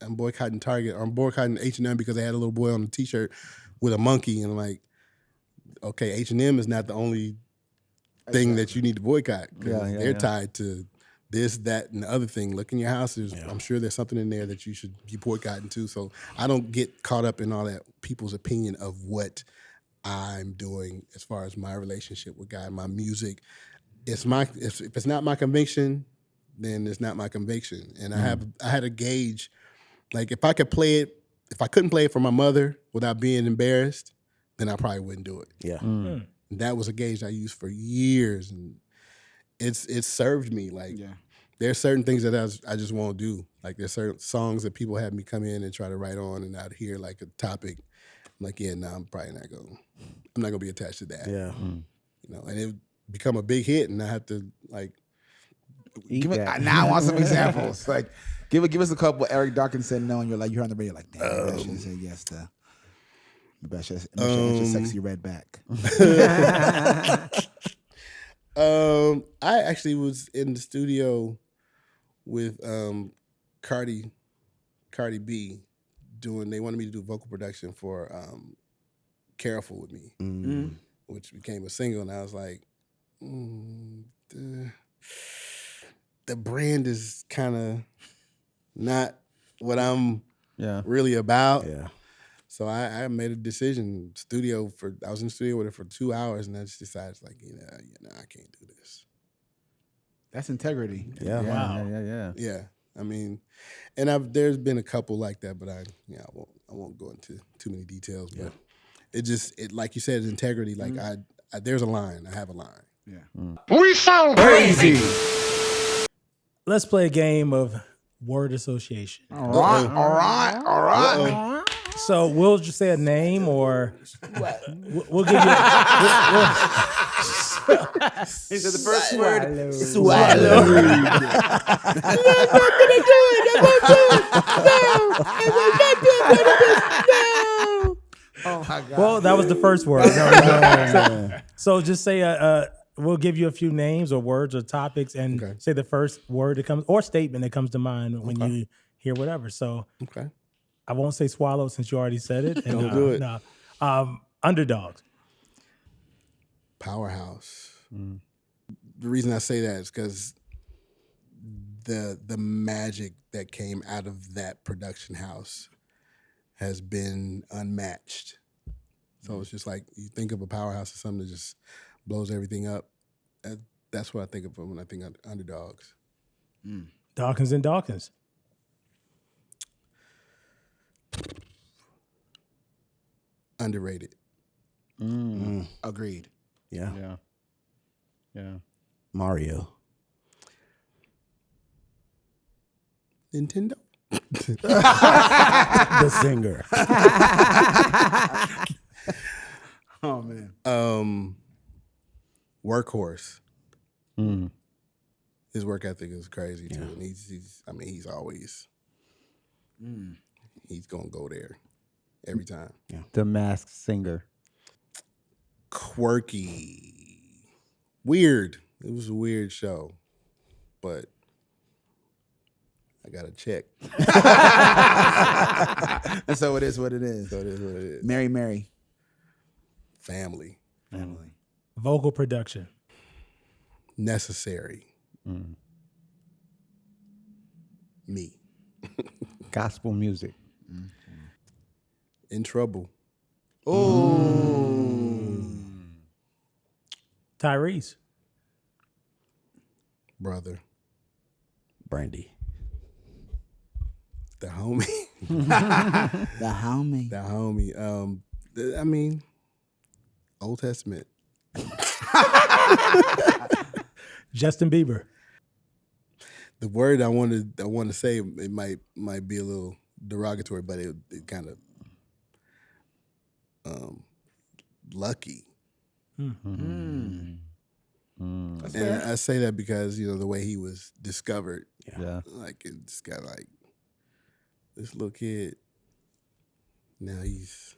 I'm boycotting Target, or I'm boycotting H&M because they had a little boy on the t-shirt with a monkey, and I'm like, okay, H&M is not the only thing that you need to boycott, because they're tied to this, that, and the other thing. Look in your house. I'm sure there's something in there that you should be boycotting too. So I don't get caught up in all that people's opinion of what I'm doing as far as my relationship with God, my music. If it's not my conviction, then it's not my conviction. And I had a gauge, like if I couldn't play it for my mother without being embarrassed, then I probably wouldn't do it. Yeah. And that was a gauge I used for years, and it's served me. Like, there's certain things that I just won't do. Like, there's certain songs that people have me come in and try to write on, and I'd hear like a topic, I'm like, yeah, no, I'm not gonna be attached to that. Yeah. You know, and it become a big hit, and I have to like. Now I want some examples. Like, give us a couple. Eric Dawkins said no, and you're like, you're on the radio, like, damn, I should have said yes to. Maybe I should answer sexy red back. I actually was in the studio with Cardi B they wanted me to do vocal production for Careful with Me, which became a single, and I was like, the brand is kind of not what I'm really about. Yeah. So I made a decision. I was in the studio with her for 2 hours, and I just decided, like, I can't do this. That's integrity. Yeah. Yeah. Yeah, I mean, and there's been a couple like that, but I won't go into too many details. But it like you said, it's integrity. Like there's a line. I have a line. We sound crazy. Let's play a game of word association. All right. So we'll just say a name, or we'll give you. He said the first word. Oh my God. Well, that was the first word. So just say we'll give you a few names or words or topics, and say the first word that comes or statement that comes to mind when you hear whatever. So I won't say swallow since you already said it. And, Don't do it. No. Underdogs. Powerhouse. The reason I say that is because the magic that came out of that production house has been unmatched. So it's just like you think of a powerhouse as something that just blows everything up. That's what I think of when I think of Underdogs. Dawkins and Dawkins. Underrated. Agreed. Yeah. Mario. Nintendo. The singer. Oh man. Workhorse. His work ethic is crazy too, and he's always he's gonna go there every time. Yeah. The Masked Singer. Quirky, weird. It was a weird show, but I got to check. And so it is what it is. Mary. Family. Vocal production. Necessary. Me. Gospel music. In Trouble. Tyrese. Brother. Brandy. The homie. The homie. The homie. I mean, Old Testament. Justin Bieber. The word I want to say, it might be a little derogatory, but it kind of lucky. And I say that because the way he was discovered. Yeah. Like it's got like this little kid. Now he's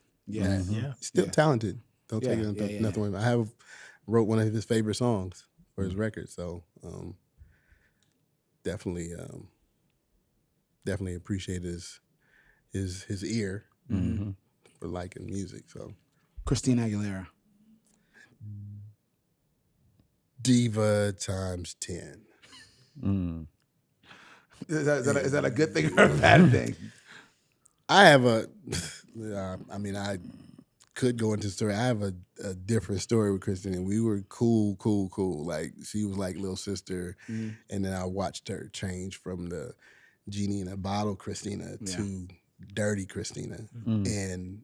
still talented. Don't take nothing away. I wrote one of his favorite songs for his record, so definitely appreciate his ear for liking music. So Christina Aguilera. Diva times 10. Is that a good thing or a bad thing? I have I could go into the story. I have a different story with Christina. We were cool. Like she was like little sister, and then I watched her change from the genie in a bottle Christina to dirty Christina. And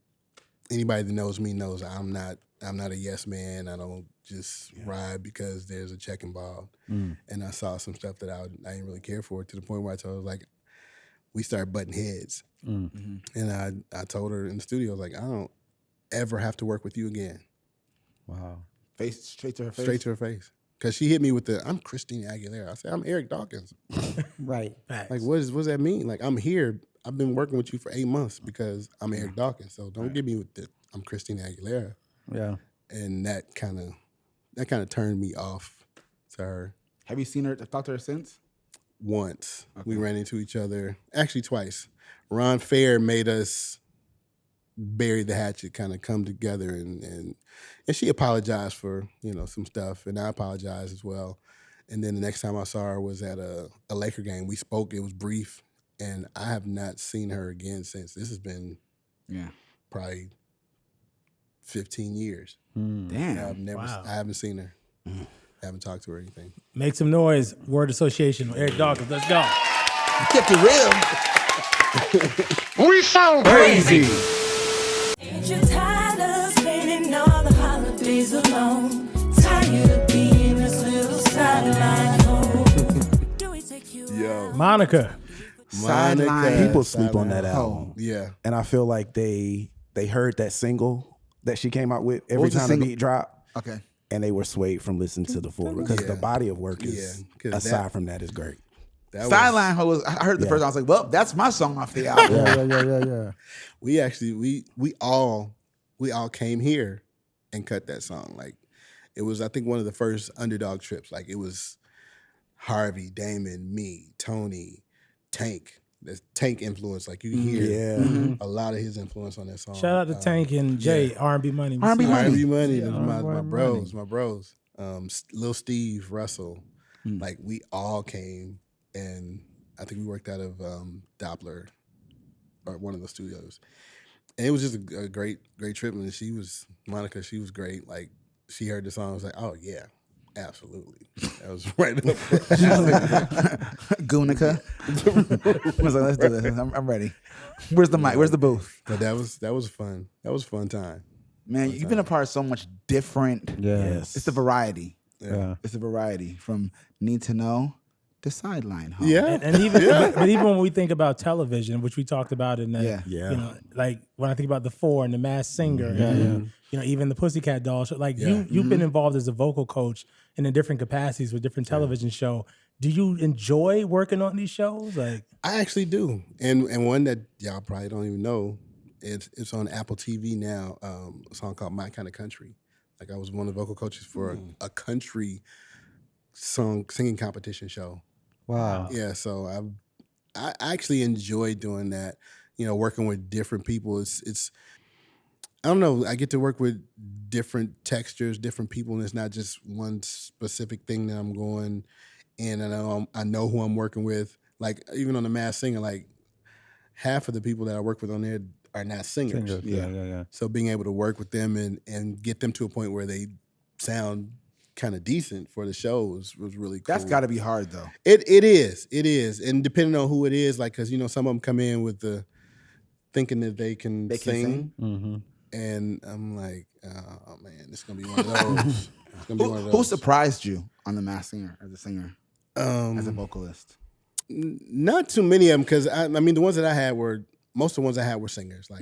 anybody that knows me knows I'm not a yes man. I don't just ride because there's a check involved. And I saw some stuff that I didn't really care for, to the point where I told her, like, we started butting heads. And I told her in the studio, I was like, I don't ever have to work with you again. Wow. Straight to her face. Straight to her face. Because she hit me with I'm Christina Aguilera. I said, I'm Eric Dawkins. Right. Like, what does that mean? Like, I'm here. I've been working with you for 8 months because I'm Eric Dawkins. So don't get me with I'm Christina Aguilera. Yeah. And that kind of turned me off to her. Have you seen her, talked to her since? Once. Okay. We ran into each other, actually twice. Ron Fair made us bury the hatchet, kind of come together, and she apologized for some stuff, and I apologized as well. And then the next time I saw her was at a Laker game. We spoke. It was brief, and I have not seen her again since. This has been probably 15 years. Damn. I haven't seen her. I haven't talked to her or anything. Make some noise. Word association with Eric Dawkins. Let's go. You kept it real. We sound crazy. Ain't you tired of spending all the holidays alone? Tired of being Monica. Sideline. People sleep on that Oh. album. Yeah. And I feel like they heard that single that she came out with every was the time the single? beat dropped, Okay. and they were swayed from listening to the full because the body of work is Yeah, 'cause aside that- from that is great. That was, Sideline was. I heard the first. I was like, well, that's my song off the album. Yeah. we actually we all came here and cut that song. Like it was, I think, one of the first Underdog trips. Like it was Harvey, Damon, me, Tony, Tank. The Tank influence. Like you hear a lot of his influence on that song. Shout out to Tank and Jay, R&B Money. R&B Money. R&B Money, Yeah, my R&B bros, my bros. Lil Steve, Russell. Like we all came, and I think we worked out of Doppler or one of the studios. And it was just a great trip. And Monica, she was great. Like she heard the song, I was like, oh yeah, absolutely. That was right up there. Gunica. I was like, let's do this. I'm ready. Where's the mic? Where's the booth? But that was fun. That was a fun time. Man, you've been a part of so much different. Yes. It's the variety. Yeah. It's the variety from Need to Know to Sideline. Huh? Yeah. And even but even when we think about television, which we talked about in the Yeah. Yeah. you know, like when I think about The Four and The Masked Singer, and, you know, even the Pussycat Dolls, like you've been involved as a vocal coach in different capacities with different television show. Do you enjoy working on these shows? Like I actually do, and one that y'all probably don't even know, it's on Apple TV now. A song called "My Kind of Country." Like I was one of the vocal coaches for a country singing competition show. Wow. Yeah, so I actually enjoy doing that. You know, working with different people. It's I don't know. I get to work with different textures, different people, and it's not just one specific thing that I'm going in. And I know who I'm working with. Like even on the Masked Singer, like half of the people that I work with on there are not singers. Yeah. So being able to work with them and get them to a point where they sound kind of decent for the shows was really cool. That's got to be hard though. It is, and depending on who it is, like because some of them come in with the thinking that they can sing. Mm-hmm. And I'm like, oh man, it's gonna be one of those. It's gonna be one of those. Who surprised you on the Masked Singer as a singer, as a vocalist? Not too many of them, because I mean the ones that I had were most of the ones I had were singers. Like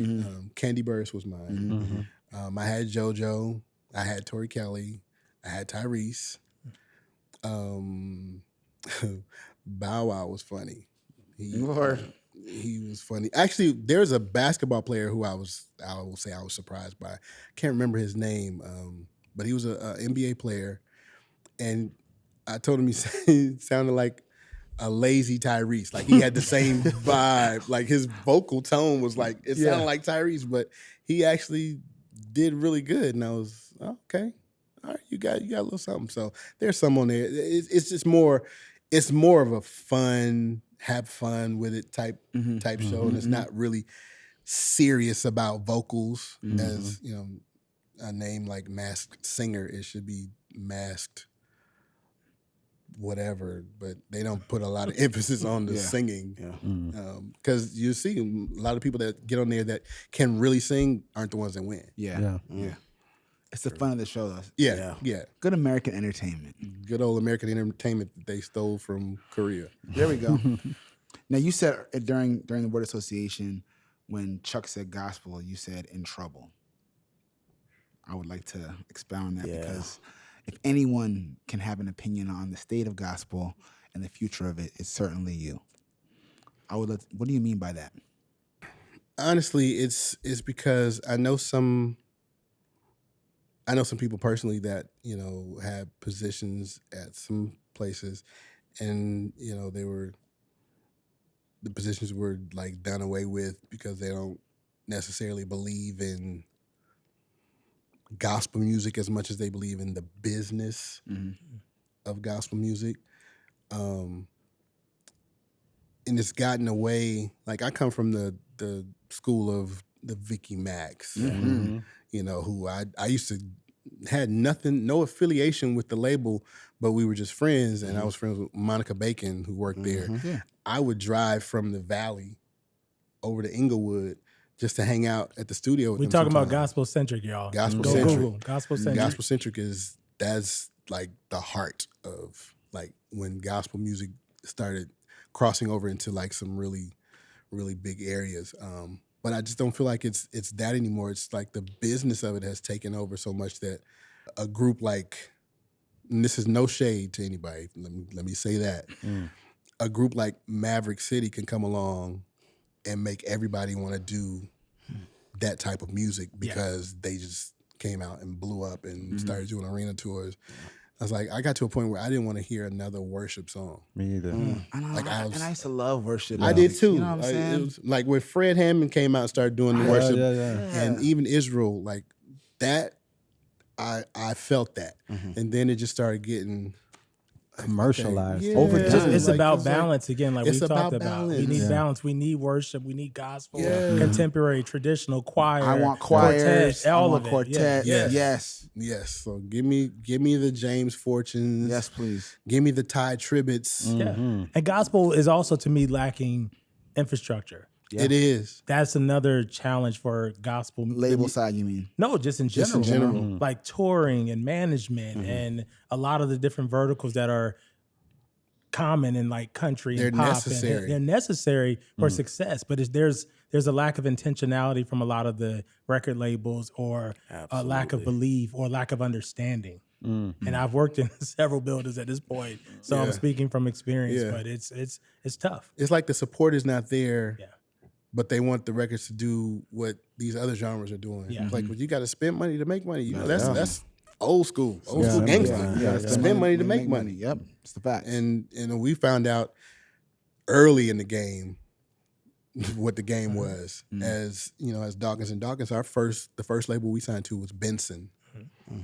Candy Burst was mine. I had JoJo. I had Tori Kelly. I had Tyrese. Bow Wow was funny. He was funny. Actually, there's a basketball player who I will say I was surprised by. I can't remember his name, but he was a NBA player, and I told him he sounded like a lazy Tyrese. Like he had the same vibe. Like his vocal tone was like it sounded like Tyrese, but he actually did really good. And I was okay. All right, you got a little something. So there's some on there. It's just more. It's more of a fun, have fun with it type show, and it's not really serious about vocals as a name like Masked Singer. It should be Masked whatever, but they don't put a lot of emphasis on the singing. Because you see a lot of people that get on there that can really sing aren't the ones that win. Yeah. It's the fun of the show, though. Yeah. Good American entertainment. Good old American entertainment that they stole from Korea. There we go. Now you said during the word association when Chuck said gospel, you said in trouble. I would like to expound on that because if anyone can have an opinion on the state of gospel and the future of it, it's certainly you. What do you mean by that? Honestly, it's because I know some people personally that, have positions at some places and, the positions were like done away with because they don't necessarily believe in gospel music as much as they believe in the business of gospel music. And it's gotten away. Like I come from the school of the Vicky Max, who I used to had no affiliation with the label, but we were just friends, and I was friends with Monica Bacon, who worked there. Yeah. I would drive from the Valley over to Inglewood just to hang out at the studio with we them talking about sometimes. gospel centric, y'all. Gospel Go centric. Google gospel centric. Gospel centric that's like the heart of like when gospel music started crossing over into like some really, really big areas. But I just don't feel like it's that anymore. It's like the business of it has taken over so much that a group like, and this is no shade to anybody, let me say that, a group like Maverick City can come along and make everybody want to do that type of music because they just came out and blew up and started doing arena tours. I was like, I got to a point where I didn't want to hear another worship song. Me either. And I used to love worship. I did too. You know what I'm saying? It was like when Fred Hammond came out and started doing the worship, and even Israel, like that, I felt that. And then it just started getting Commercialized. Over time. It's Like, about it's like- balance again, like we it's talked about about. We balance. need Yeah. balance. We need worship. We need gospel, Yeah. contemporary, traditional, choir. I want choirs. quartet, all I want of it. quartet. Yeah. Yes. Yes. So give me the James Fortunes. Yes, please. Give me the Ty Tribbets. Yeah. And gospel is also to me lacking infrastructure. It is. That's another challenge for gospel Label side, you mean? No, just in Just general. in general. Like touring and management and a lot of the different verticals that are common in like country They're and pop. necessary. And they're necessary for success, but there's a lack of intentionality from a lot of the record labels or a lack of belief or lack of understanding. And I've worked in several buildings at this point, so I'm Yeah. speaking from experience. Yeah. But it's tough. It's like the support is not there. Yeah. But they want the records to do what these other genres are doing. Yeah. It's like, well, you got to spend money to make money. You know, that's old school Yeah. gangster. Yeah. Spend money to make money. Yep. It's the fact. And we found out early in the game what the game was. As you know, as Dawkins and Dawkins, the first label we signed to was Benson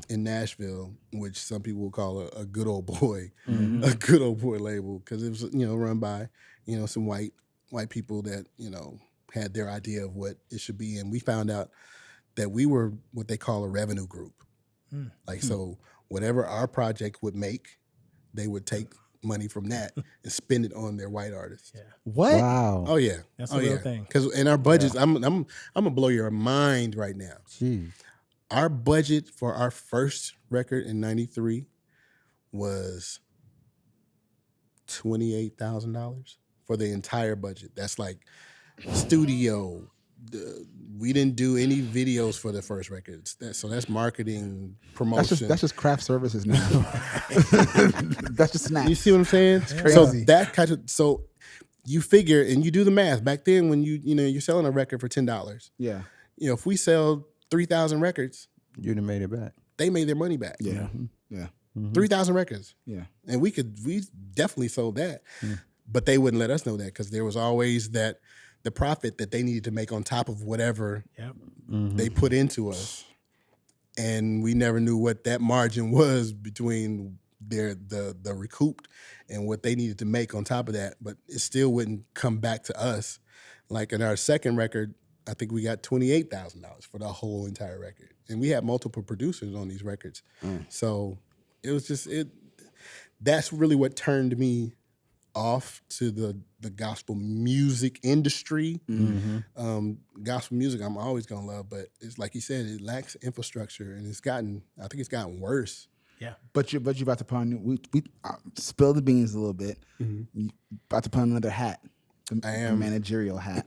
in Nashville, which some people will call a good old boy, a good old boy label, because it was run by some white people that had their idea of what it should be. And we found out that we were what they call a revenue group. Like, so whatever our project would make, they would take money from that and spend it on their white artists. Yeah. What? Wow. Oh yeah. That's oh a real yeah. thing. Because in our budgets, I'm gonna blow your mind right now. Jeez. Our budget for our first record in '93 was $28,000 for the entire budget. That's like studio. We didn't do any videos for the first record. So that's marketing, promotion. That's just craft services now. That's just snacks. You see what I'm saying? So that kind of you figure and you do the math. Back then, when you're selling a record for $10, Yeah. if we sell 3,000 records, You'd have made it back. they made their money back. Yeah. Yeah. 3,000 records. Yeah. And we definitely sold that. But they wouldn't let us know that because there was always the profit that they needed to make on top of whatever Yep. they put into us. And we never knew what that margin was between the recouped and what they needed to make on top of that. But it still wouldn't come back to us. Like in our second record, I think we got $28,000 for the whole entire record. And we had multiple producers on these records. So it was just that's really what turned me off to the gospel music industry. Gospel music I'm always gonna love, but it's like you said, it lacks infrastructure, and I think it's gotten worse. Yeah. But you're about to put on we spill the beans a little bit. You about to put on another hat. I A am. managerial hat.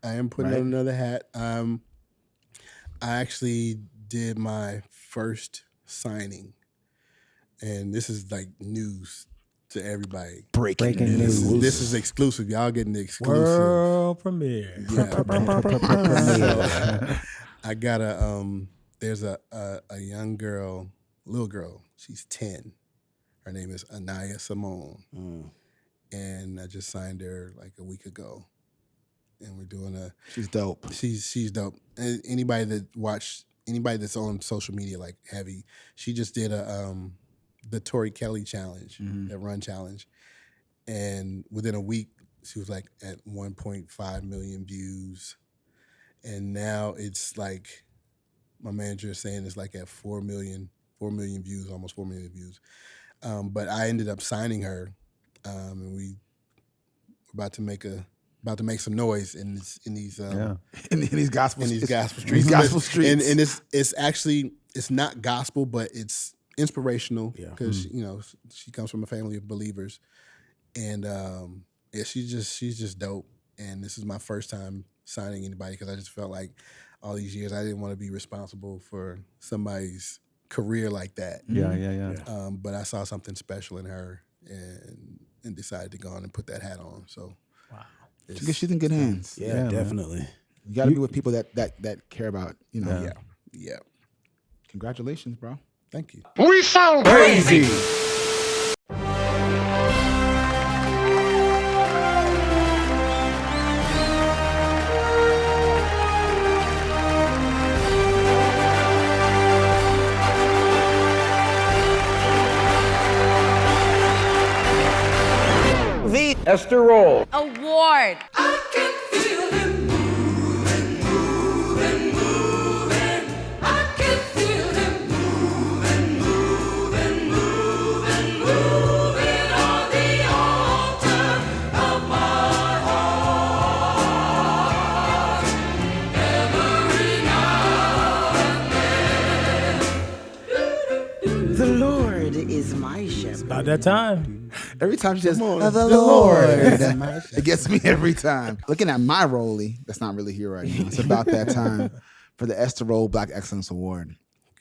I am putting on another hat. I actually did my first signing, and this is like news to everybody. Breaking This news. is exclusive. Y'all getting the exclusive. World premiere. I got there's a young girl, little girl. She's 10. Her name is Anaya Simone. And I just signed her like a week ago. And we're doing She's dope. she's dope. And anybody that's on social media like heavy, she just did the Tori Kelly challenge, that run challenge. And within a week, she was like at 1.5 million views. And now it's like, my manager is saying it's like at 4 million views, almost 4 million views. But I ended up signing her, and we were about to make some noise in these In these gospel in these gospel These streets. gospel streets. And it's actually not gospel, but it's inspirational because she comes from a family of believers, and Yeah, she's just dope. And this is my first time signing anybody because I just felt like all these years I didn't want to be responsible for somebody's career like that. Yeah. But I saw something special in her and decided to go on and put that hat on. So Wow. She's in good hands. Yeah, man. definitely. You got to be with people that care about, you know. Yeah. Congratulations, bro. Thank you. We sound crazy. The Esther Roll Award. I can feel him moving, moving, moving. I can feel him moving, moving, moving, moving on the altar of my heart. Every now and then. The Lord is my shepherd. About that time. Every time she says, the Lord. It gets me every time. Looking at my Rolly, that's not really here right now. It's about that time for the Esther Roll Black Excellence Award,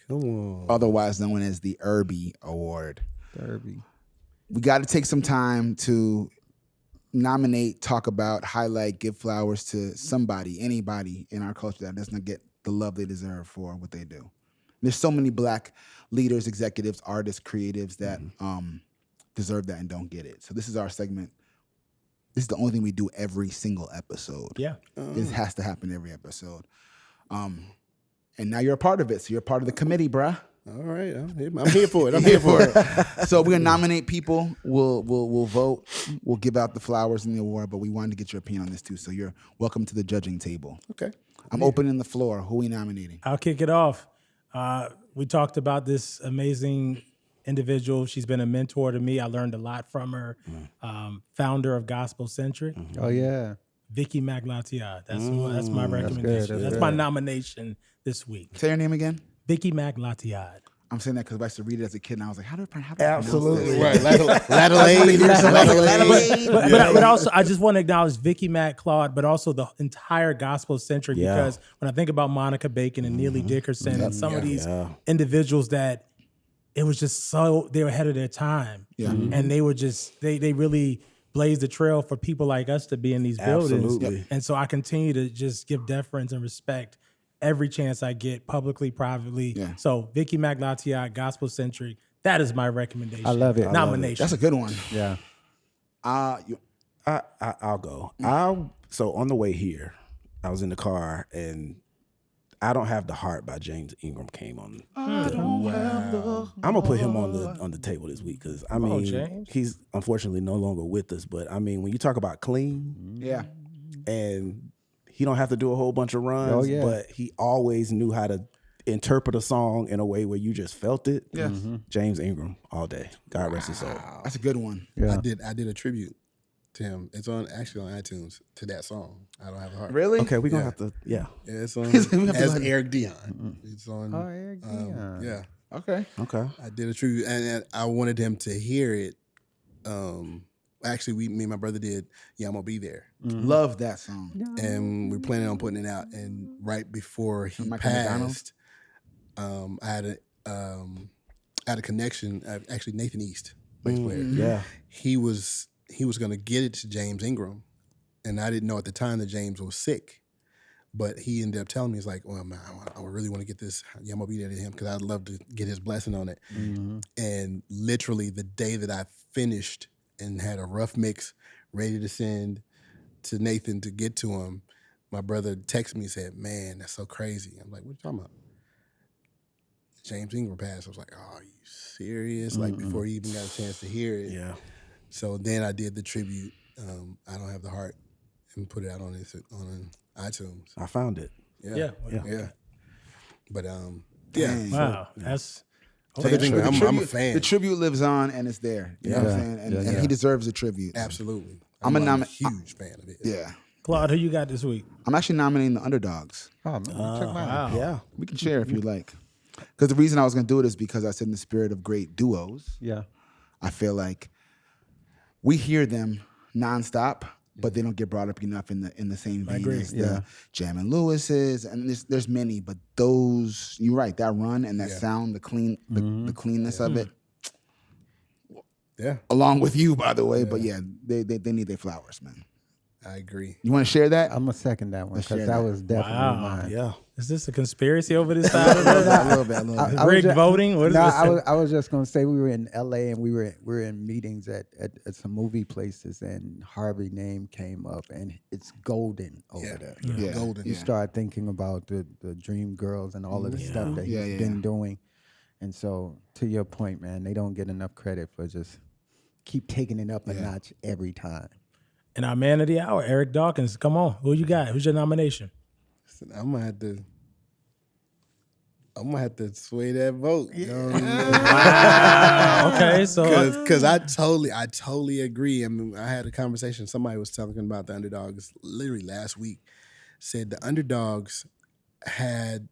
Come on. otherwise known as the Herby Award. Herby. We got to take some time to nominate, talk about, highlight, give flowers to somebody, anybody in our culture that doesn't get the love they deserve for what they do. There's so many Black leaders, executives, artists, creatives that deserve that and don't get it. So this is our segment. This is the only thing we do every single episode. Yeah. This has to happen every episode. And now you're a part of it. So you're a part of the committee, bruh. All right. I'm here for it. I'm here for it. So we're gonna nominate people. We'll vote. We'll give out the flowers and the award. But we wanted to get your opinion on this too. So you're welcome to the judging table. Okay. I'm opening the floor. Who are we nominating? I'll kick it off. We talked about this amazing individual. She's been a mentor to me. I learned a lot from her. Founder of Gospel Centric, Oh yeah. Vicky McLatiad. That's my recommendation. That's good. my nomination this week. Say your name again. Vicky McLatiad. I'm saying that because I used to read it as a kid, and I was like, "How do I pronounce Absolutely. this?" Right. Laddelade. But also, I just want to acknowledge Vicky Mac Claude, but also the entire Gospel Centric, because when I think about Monica Bacon and Neely Dickerson and some of these individuals that it was just so, they were ahead of their time. Yeah. And they were just, they really blazed the trail for people like us to be in these buildings. Absolutely. And so I continue to just give deference and respect every chance I get, publicly, privately. Yeah. So Vicky McLatiad, Gospel Centric, that is my recommendation. I love it. Nomination. That's a good one. Yeah. I'll go. So on the way here, I was in the car and I Don't Have the Heart by James Ingram came on. I'm gonna put him on the table this week because I mean James. he's unfortunately no longer with us. But I mean when you talk about clean Yeah. and he don't have to do a whole bunch of runs, Oh, yeah. but he always knew how to interpret a song in a way where you just felt it. Yeah. James Ingram all day. God rest his soul. That's a good one. Yeah. I did a tribute to him. It's actually on iTunes to that song. I Don't Have a Heart. Really? Okay, we're gonna have to Yeah, it's on We have to as go ahead. Eric Dion. It's on. Oh, Eric Dion. Yeah, Okay. Okay. I did a tribute, and I wanted him to hear it. Actually, me and my brother did. Yeah, I'm gonna be there, Love that song. and we're planning on putting it out. And right before he Michael McDonald? passed, I had a connection. Actually, Nathan East, bass player. Yeah. He was going to get it to James Ingram, and I didn't know at the time that James was sick. But he ended up telling me, he's like, well, man, I really want to get this. Yeah, I'm going to be there to him because I'd love to get his blessing on it. And literally the day that I finished and had a rough mix ready to send to Nathan to get to him, my brother texted me and said, man, that's so crazy. I'm like, what you talking about? James Ingram passed. I was like, oh, are you serious? Like before he even got a chance to hear it. Yeah. So then I did the tribute, I Don't Have the Heart, and put it out on iTunes. I found it. Yeah. Yeah. But Dang. Wow. That's So I'm a fan. The tribute lives on and it's there. You know what I'm saying? And he deserves a tribute. Absolutely. I'm a huge fan of it. Yeah. Claude, who you got this week? I'm actually nominating the Underdogs. Oh man, check mine out. Yeah. We can share if you like. Because the reason I was going to do it is because I said in the spirit of great duos, Yeah. I feel like we hear them nonstop, but they don't get brought up enough in the same vein agree. as the Jam and Lewis's, and there's many, but those, you're right, that run and that sound, the cleanness of it. Yeah, Along with you, by the way, but they need their flowers, man. I agree. You want to share that? I'm gonna second that one Let's share because that that. was definitely mine. Yeah. Is this a conspiracy over this side of a it? little bit. I was Rigged voting? What is no, this? I was just gonna say we were in LA and we were in meetings at some movie places and Herby name came up and it's golden over there. Yeah. Golden. You start thinking about the Dream Girls and all of the stuff that he's been doing. And so to your point, man, they don't get enough credit for just keep taking it up a notch every time. And our man of the hour, Eric Dawkins. Come on, who you got? Who's your nomination? Listen, I'm gonna have to sway that vote. You know what I mean? Okay, so Because I totally agree. I mean, I had a conversation. Somebody was talking about the Underdogs literally last week. Said the Underdogs had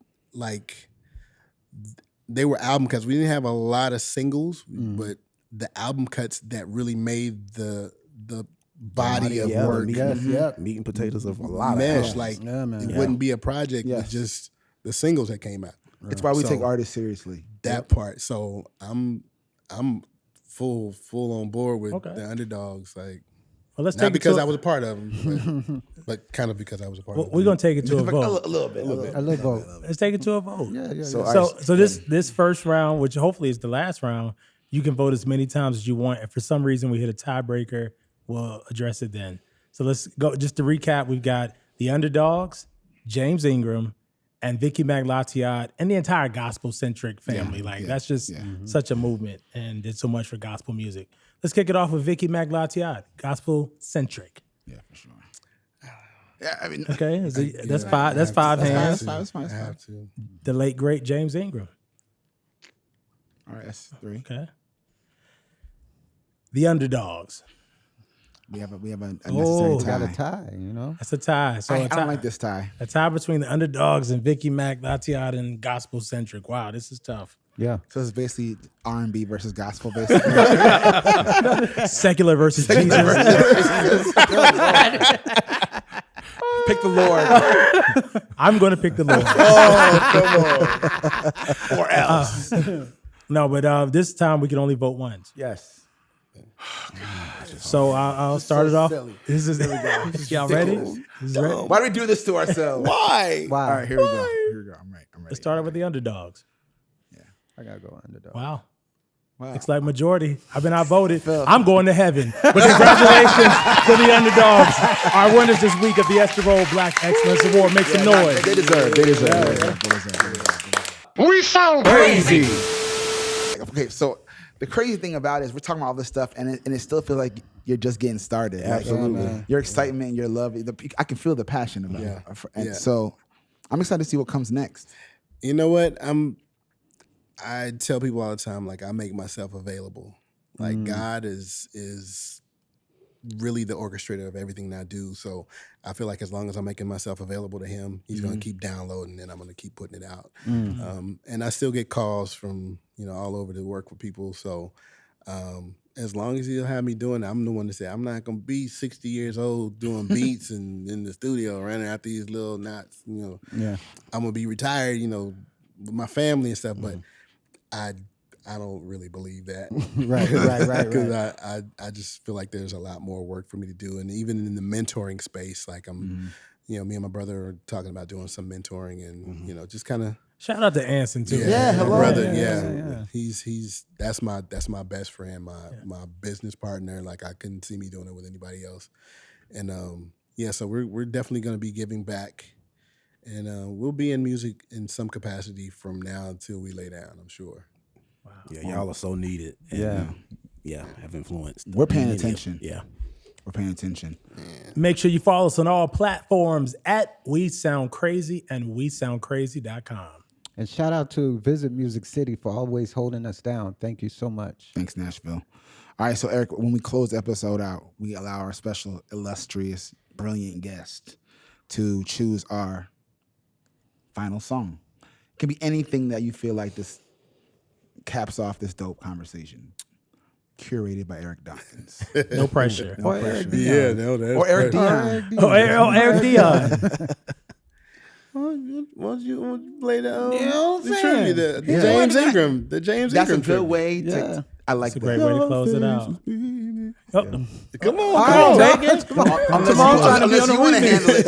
they were album cuts. We didn't have a lot of singles, but the album cuts that really made the body of work meat and potatoes of a lot mesh. of Like man. it wouldn't be a project with just the singles that came out. It's why we So, take artists seriously. That part. So I'm full on board with the Underdogs. Like well, let's not take because it to I was a part of them, but kind of because I was a part of them. we're gonna take it to a vote. A little bit. A little vote. Let's take it to a vote. So this first round, which hopefully is the last round, you can vote as many times as you want. If for some reason we hit a tiebreaker, we'll address it then. So let's go. Just to recap, we've got the Underdogs, James Ingram, and Vicky Maglatiot, and the entire gospel-centric family. That's just such a movement and did so much for gospel music. Let's kick it off with Vicky Maglatiot, gospel-centric. Yeah, for sure. Yeah, I mean, Okay, that's five. That's five hands. That's fine. I have to. The late great James Ingram. All right, that's 3. Okay. The Underdogs. We have a necessary Oh, tie. Got a tie, you know? That's a tie. So I don't like this tie. A tie between the Underdogs and Vicky Maglatiot and gospel centric. Wow, this is tough. Yeah. So it's basically R&B versus gospel, basically. Secular versus Jesus. Pick the Lord. I'm going to pick the Lord. Come on. Or else. No, but this time we can only vote once. Yes. So I'll start it off. This is y'all ready? This is ready? Why do we do this to ourselves? Why? Wow. All right, here we go. I'm ready. Let's start it with the Underdogs. I gotta go Underdog. Wow. Wow. Looks like majority. I've been outvoted. I'm going to heaven. But congratulations to the Underdogs. Our winners this week of the Esther Roll Black Excellence Award. Make some noise. They deserve it. We sound crazy. Okay, so the crazy thing about it is we're talking about all this stuff, and it still feels like you're just getting started. Absolutely. Your excitement, your love, I can feel the passion about it. And so I'm excited to see what comes next. You know what? I tell people all the time, like I make myself available. Like God is really the orchestrator of everything that I do. So I feel like as long as I'm making myself available to him, he's going to keep downloading and I'm going to keep putting it out. And I still get calls from, all over to work with people. So as long as he'll have me doing it, I'm the one to say, I'm not going to be 60 years old doing beats and in the studio running out these little knots, Yeah. I'm going to be retired, with my family and stuff. But I don't really believe that. Right. Because I just feel like there's a lot more work for me to do. And even in the mentoring space, like I'm, me and my brother are talking about doing some mentoring and, just kind of. Shout out to Anson too. Yeah, hello. brother. Yeah. He's that's my best friend, my business partner. Like I couldn't see me doing it with anybody else. And so we're definitely going to be giving back. And we'll be in music in some capacity from now until we lay down, I'm sure. Wow. Yeah, y'all are so needed. And, have influenced. We're paying attention. Yeah. We're paying attention. Make sure you follow us on all platforms at We Sound Crazy and WeSoundCrazy.com. And shout out to Visit Music City for always holding us down. Thank you so much. Thanks, Nashville. All right, so Eric, when we close the episode out, we allow our special, illustrious, brilliant guest to choose our final song. It can be anything that you feel like this caps off this dope conversation. curated by Eric Dawkins. No pressure. No pressure. Yeah, no, that's Or Eric right. Dion. Eric Dion. Why don't you play the, know what I'm the saying? tribute, the James Ingram, the James That's a Ingram good tribute. way to. I like It's a that. great way to close it out. Oh, Come on, Vegas. Come on, unless you want to handle it,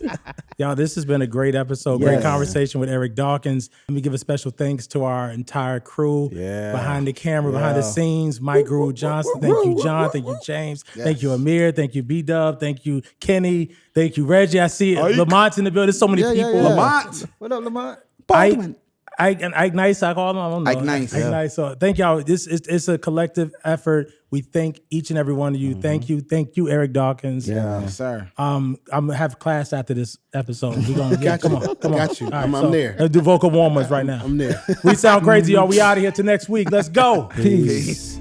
Timon. y'all, this has been a great episode, great conversation with Eric Dawkins. Let me give a special thanks to our entire crew behind the camera, behind the scenes. Mike Groove Johnson, thank you, John. Thank you, James. Thank you, Amir. Thank you, B-Dub. Thank you, Kenny. Thank you, Reggie. I see Lamont's in the building. There's so many people. Lamont. What up, Lamont? Baldwin. Ike Nice, I call him. I don't know. Ike Nice. Ike Nice. So thank y'all. It's a collective effort. We thank each and every one of you. Thank you, Eric Dawkins. Yes, sir. I'm gonna have class after this episode. We're gonna come on. Got you. All right, I'm there. Let's do vocal warm-ups right now. I'm there. We sound crazy, y'all. We out of here till next week. Let's go. Peace.